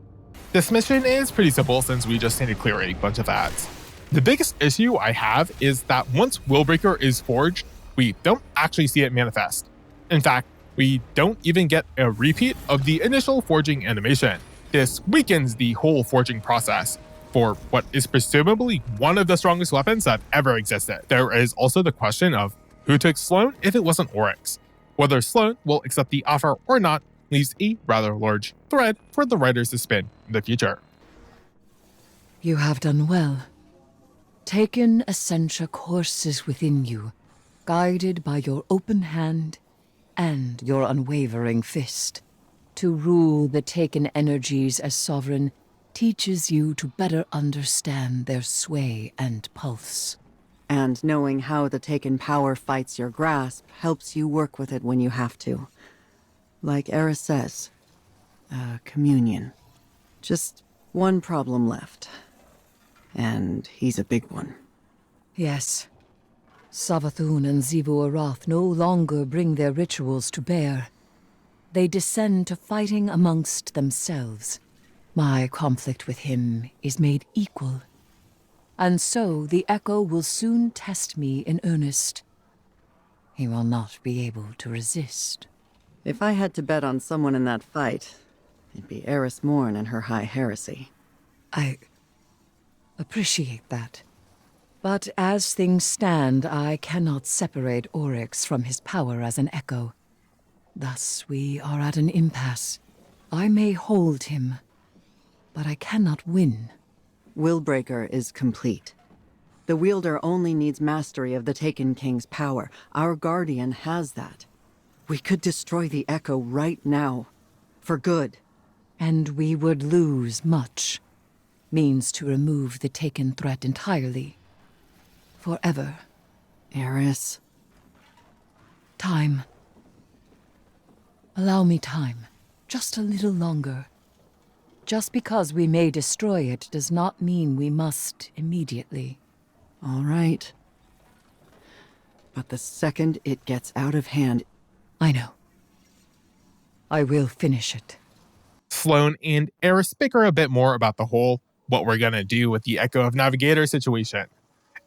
This mission is pretty simple since we just need to clear a bunch of ads. The biggest issue I have is that once Willbreaker is forged, we don't actually see it manifest. In fact, we don't even get a repeat of the initial forging animation. This weakens the whole forging process for what is presumably one of the strongest weapons that ever existed. There is also the question of who took Sloane if it wasn't Oryx. Whether Sloane will accept the offer or not leaves a rather large thread for the writers to spin in the future. You have done well. Taken Essentia courses within you, guided by your open hand and your unwavering fist. To rule the Taken energies as sovereign teaches you to better understand their sway and pulse. And knowing how the Taken power fights your grasp helps you work with it when you have to. Like Eris says, communion. Just One problem left. And he's a big one. Yes. Savathun and Xivu Arath no longer bring their rituals to bear. They descend to fighting amongst themselves. My conflict with him is made equal. And so the Echo will soon test me in earnest. He will not be able to resist. If I had to bet on someone in that fight, it'd be Eris Morn and her high heresy. I appreciate that. But as things stand, I cannot separate Oryx from his power as an Echo. Thus, we are at an impasse. I may hold him, but I cannot win. Willbreaker is complete. The wielder only needs mastery of the Taken King's power. Our Guardian has that. We could destroy the Echo right now. For good. And we would lose much. Means to remove the Taken threat entirely. Forever. Eris. Time. Allow me time. Just a little longer. Just because we may destroy it does not mean we must immediately. All right. But the second it gets out of hand... I know. I will finish it. Sloane and Eris bicker a bit more about the whole what we're gonna do with the Echo of Navigator situation.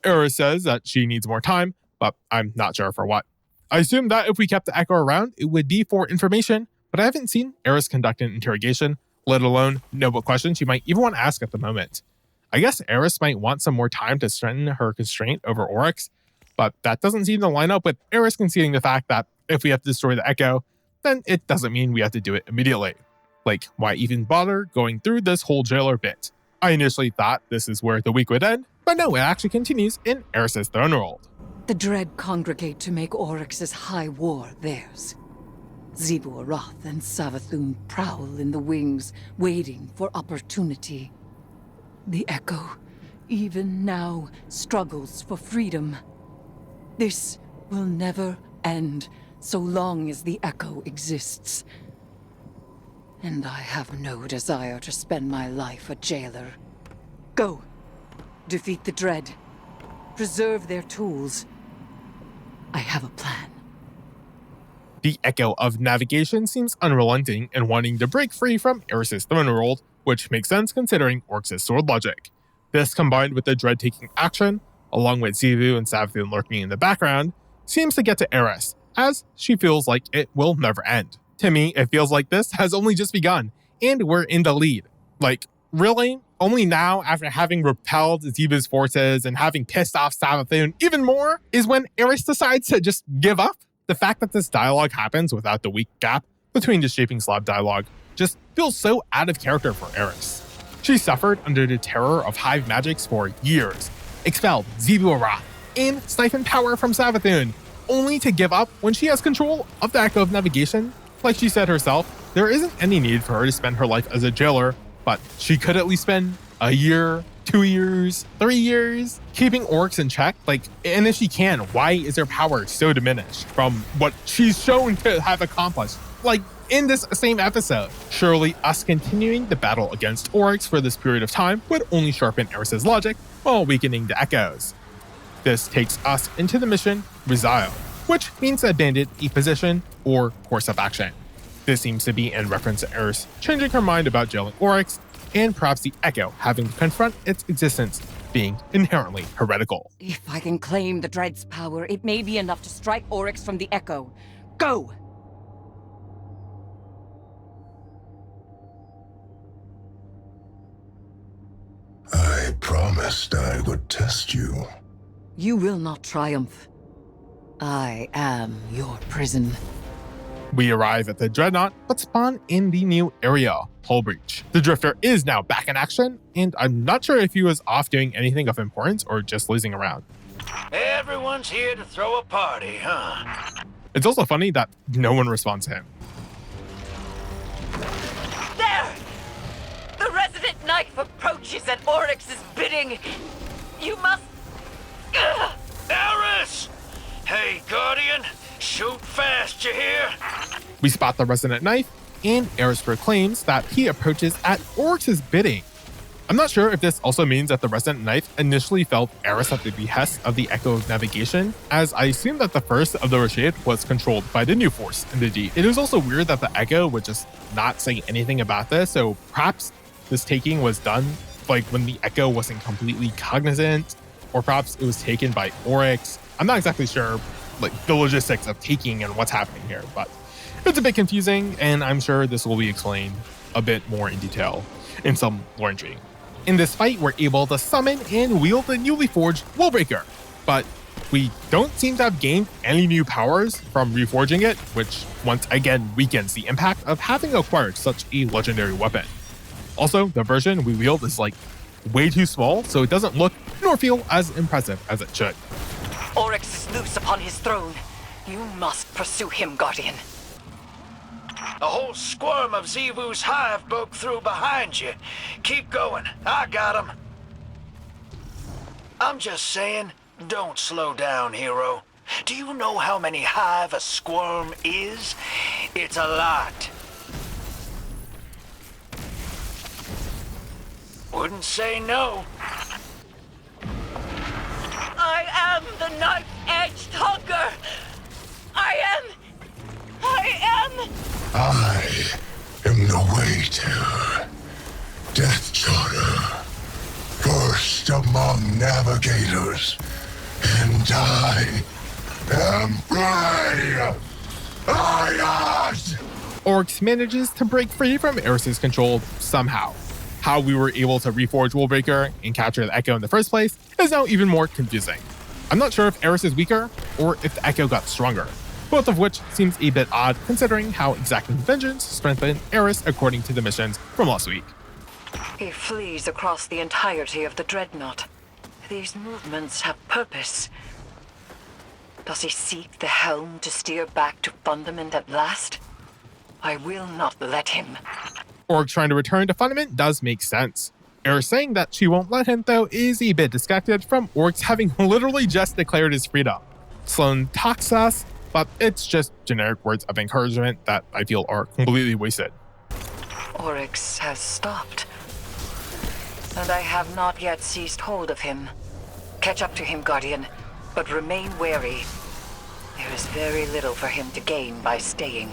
Eris says that she needs more time, but I'm not sure for what. I assume that if we kept the Echo around, it would be for information, but I haven't seen Eris conduct an interrogation, let alone know what questions she might even want to ask at the moment. I guess Eris might want some more time to strengthen her constraint over Oryx, but that doesn't seem to line up with Eris conceding the fact that if we have to destroy the Echo, then it doesn't mean we have to do it immediately. Like, why even bother going through this whole jailer bit? I initially thought this is where the week would end, but no, it actually continues in Eris's throne world. The Dread congregate to make Oryx's high war theirs. Xivu Arath and Savathun prowl in the wings, waiting for opportunity. The Echo, even now, struggles for freedom. This will never end so long as the Echo exists. And I have no desire to spend my life a jailer. Go. Defeat the Dread. Preserve their tools. I have a plan. The Echo of Navigation seems unrelenting in wanting to break free from Eris's throne world, which makes sense considering Oryx's sword logic. This combined with the Dread taking action, along with Xivu and Savathun lurking in the background, seems to get to Eris, as she feels like it will never end. To me, it feels like this has only just begun, and we're in the lead. Like, really? Only now, after having repelled Xivu's forces and having pissed off Savathun even more, is when Eris decides to just give up? The fact that this dialogue happens without the weak gap between the Shaping Slab dialogue just feels so out of character for Eris. She suffered under the terror of hive magics for years, expelled Xivu Arath, and siphoned power from Savathun, only to give up when she has control of the Echo of Navigation. Like she said herself, there isn't any need for her to spend her life as a jailer, but she could at least spend a year, 2 years, 3 years, keeping Oryx in check. Like, and if she can, why is her power so diminished from what she's shown to have accomplished? Like, in this same episode, surely us continuing the battle against Oryx for this period of time would only sharpen Eris's logic while weakening the Echoes. This takes us into the mission Resile, which means abandon a position or course of action. This seems to be in reference to Eris changing her mind about jailing Oryx, and perhaps the Echo having to confront its existence being inherently heretical. If I can claim the Dread's power, it may be enough to strike Oryx from the Echo. Go! I promised I would test you. You will not triumph. I am your prison. We arrive at the Dreadnaught, but spawn in the new area, Hull Breach. The Drifter is now back in action, and I'm not sure if he was off doing anything of importance or just lazing around. Everyone's here to throw a party, huh? It's also funny that no one responds to him. There! The Resident Knife approaches at Oryx's bidding. You must... Eris! Hey, Guardian, shoot fast, you hear? We spot the Resonant Knife, and Eris proclaims that he approaches at Oryx's bidding. I'm not sure if this also means that the Resident Knife initially felt Eris at the behest of the Echo of Navigation, as I assume that the first of the Recce was controlled by the new force in the deep. It is also weird that the Echo would just not say anything about this, so perhaps this taking was done like when the Echo wasn't completely cognizant, or perhaps it was taken by Oryx. I'm not exactly sure like the logistics of taking and what's happening here, but it's a bit confusing, and I'm sure this will be explained a bit more in detail in some lore entry. In this fight, we're able to summon and wield the newly forged Willbreaker, but we don't seem to have gained any new powers from reforging it, which once again weakens the impact of having acquired such a legendary weapon. Also, the version we wield is like way too small, so it doesn't look nor feel as impressive as it should. Oryx is loose upon his throne. You must pursue him, Guardian. A whole squirm of Xivu's hive broke through behind you. Keep going. I got him. I'm just saying, don't slow down, hero. Do you know how many hive a squirm is? It's a lot. Wouldn't say no. I am the knife-edged hunger. I am. I am the waiter, Death Charter, first among navigators, and I am free! Oryx manages to break free from Eris's control somehow. How we were able to reforge Willbreaker and capture the Echo in the first place is now even more confusing. I'm not sure if Eris is weaker or if the Echo got stronger, both of which seems a bit odd considering how exacting vengeance strengthened Eris according to the missions from last week. He flees across the entirety of the Dreadnaught. These movements have purpose. Does he seek the helm to steer back to Fundament at last? I will not let him. Oryx trying to return to Fundament does make sense. Eris saying that she won't let him, though, is a bit disconnected from Oryx having literally just declared his freedom. Sloan talks us, but it's just generic words of encouragement that I feel are completely wasted. Oryx has stopped, and I have not yet seized hold of him. Catch up to him, Guardian, but remain wary. There is very little for him to gain by staying.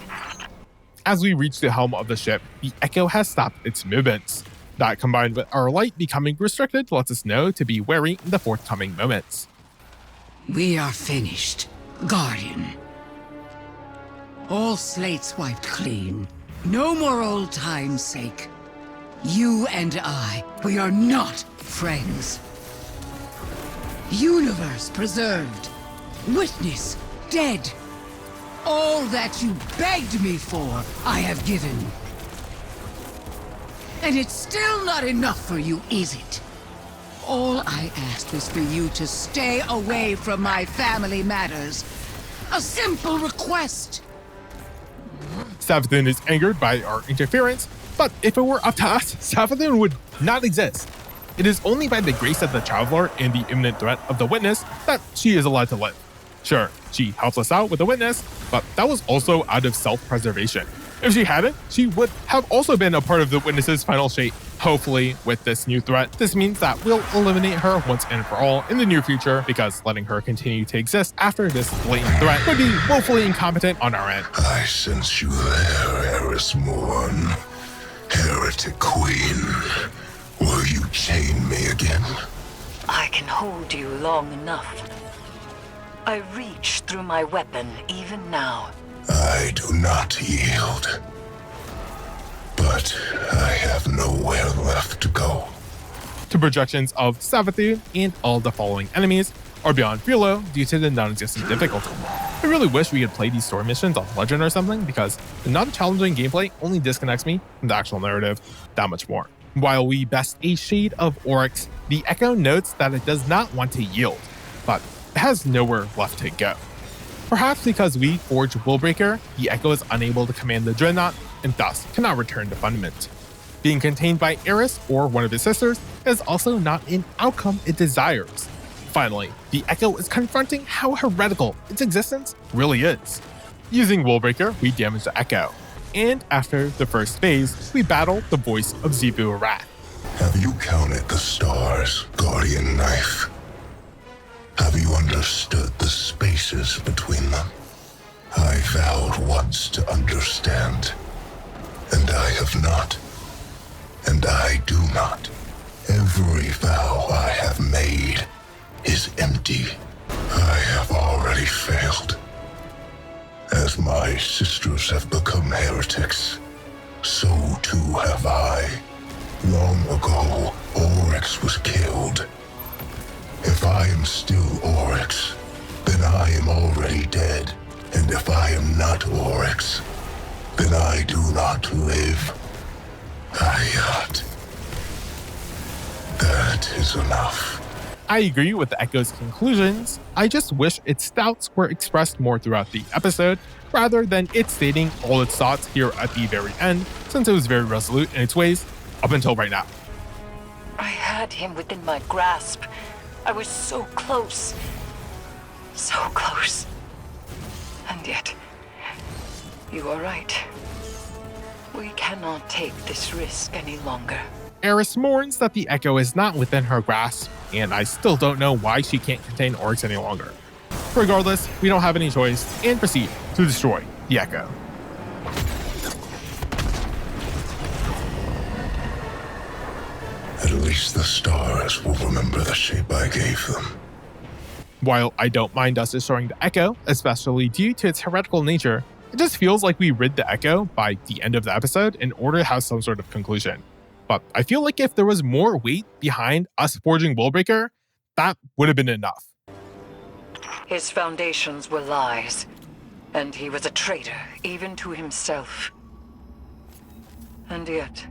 As we reach the helm of the ship, the Echo has stopped its movements. That, combined with our light becoming restricted, lets us know to be wary in the forthcoming moments. We are finished, Guardian. All slates wiped clean. No more old time's sake. You and I, we are not friends. Universe preserved. Witness dead. All that you begged me for, I have given. And it's still not enough for you, is it? All I asked was for you to stay away from my family matters. A simple request. Savathun is angered by our interference, but if it were up to us, Savathun would not exist. It is only by the grace of the Traveler and the imminent threat of the Witness that she is allowed to live. Sure, she helps us out with the Witness, but that was also out of self-preservation. If she hadn't, she would have also been a part of the Witness's final shape. Hopefully, with this new threat, this means that we'll eliminate her once and for all in the near future, because letting her continue to exist after this blatant threat would be woefully incompetent on our end. I sense you there, Eris Morn. Heretic Queen. Will you chain me again? I can hold you long enough. I reach through my weapon even now. I do not yield. But I have nowhere left to go. To projections of Savathun and all the following enemies are beyond Philo due to the non-existent difficulty. I really wish we could play these story missions on Legend or something, because the non-challenging gameplay only disconnects me from the actual narrative that much more. While we best a shade of Oryx, the Echo notes that it does not want to yield, but it has nowhere left to go. Perhaps because we forged Willbreaker, the Echo is unable to command the Dreadnaught and thus cannot return to Fundament. Being contained by Eris or one of his sisters is also not an outcome it desires. Finally, the Echo is confronting how heretical its existence really is. Using Willbreaker, we damage the Echo, and after the first phase, we battle the voice of Xivu Arath. Am Have you counted the stars, Guardian Knife? Have you understood the spaces between them? I vowed once to understand, and I have not. And I do not. Every vow I have made is empty. I have already failed. As my sisters have become heretics, so too have I. Long ago, Oryx was killed. If I am still Oryx, then I am already dead. And if I am not Oryx, then I do not live. Ayat. That is enough. I agree with the Echo's conclusions. I just wish its doubts were expressed more throughout the episode, rather than it stating all its thoughts here at the very end, since it was very resolute in its ways up until right now. I had him within my grasp. I was so close. So close. And yet, you are right. We cannot take this risk any longer. Eris mourns that the Echo is not within her grasp, and I still don't know why she can't contain Oryx any longer. Regardless, we don't have any choice, and proceed to destroy the Echo. At least the stars will remember the shape I gave them. While I don't mind us destroying the Echo, especially due to its heretical nature, it just feels like we rid the Echo by the end of the episode in order to have some sort of conclusion. But I feel like if there was more weight behind us forging Willbreaker, that would have been enough. His foundations were lies, and he was a traitor even to himself. And yet,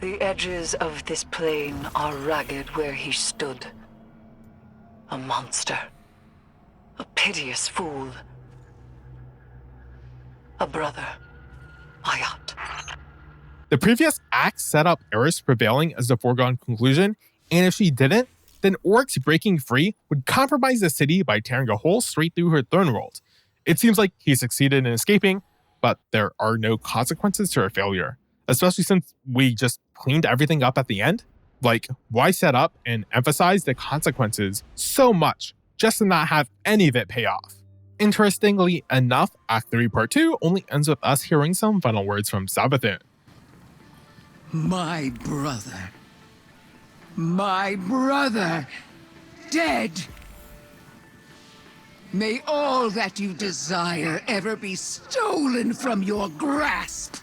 the edges of this plane are ragged where he stood. A monster. A piteous fool. A brother. Ayat. The previous act set up Eris prevailing as the foregone conclusion, and if she didn't, then Oryx breaking free would compromise the city by tearing a hole straight through her throne world. It seems like he succeeded in escaping, but there are no consequences to her failure, especially since we just cleaned everything up at the end. Like, why set up and emphasize the consequences so much just to not have any of it pay off? Interestingly enough, Act 3 Part 2 only ends with us hearing some final words from Savathun. My brother, dead. May all that you desire ever be stolen from your grasp.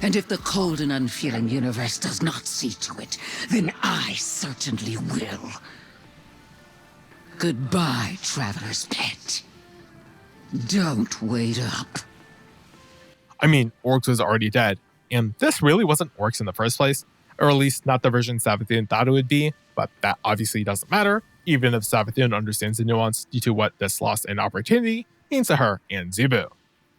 And if the cold and unfeeling universe does not see to it, then I certainly will. Goodbye, Traveler's Pet. Don't wait up. I mean, Oryx was already dead, and this really wasn't Oryx in the first place, or at least not the version Savathun thought it would be, but that obviously doesn't matter, even if Savathun understands the nuance due to what this loss in opportunity means to her and Zebu.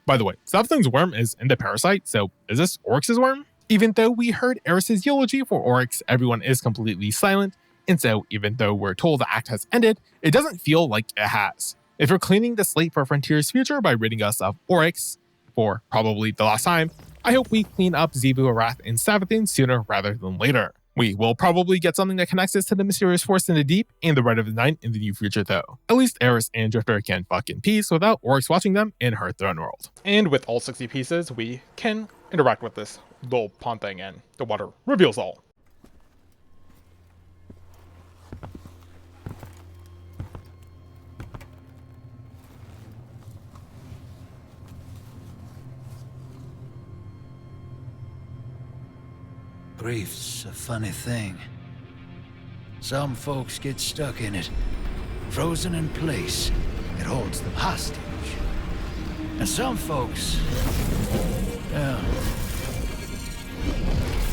By the way, Savathun's worm is in the parasite, so is this Oryx's worm? Even though we heard Eris's eulogy for Oryx, everyone is completely silent, and so even though we're told the act has ended, it doesn't feel like it has. If you're cleaning the slate for Frontier's future by ridding us of Oryx, for probably the last time, I hope we clean up Zebu, Arath, and Savathun sooner rather than later. We will probably get something that connects us to the mysterious force in the deep and the Rite of the Night in the near future though. At least Eris and Drifter can fuck in peace without Oryx watching them in her throne world. And with all 60 pieces, we can interact with this little pond thing and the water reveals all. Grief's a funny thing. Some folks get stuck in it, frozen in place. It holds them hostage. And some folks, well,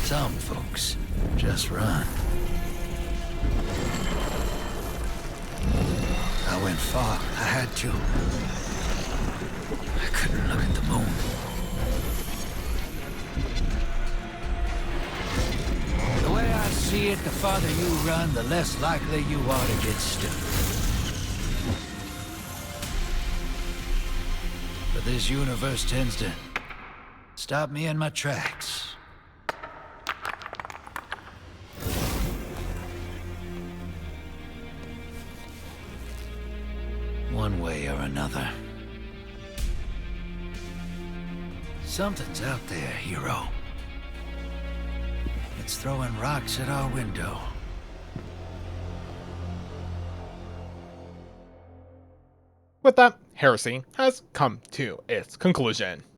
some folks just run. I went far. I had to. I couldn't look at the moon. The way I see it, the farther you run, the less likely you are to get stuck. But this universe tends to stop me in my tracks. one way or another. Something's out there, hero. It's throwing rocks at our window. With that, Heresy has come to its conclusion.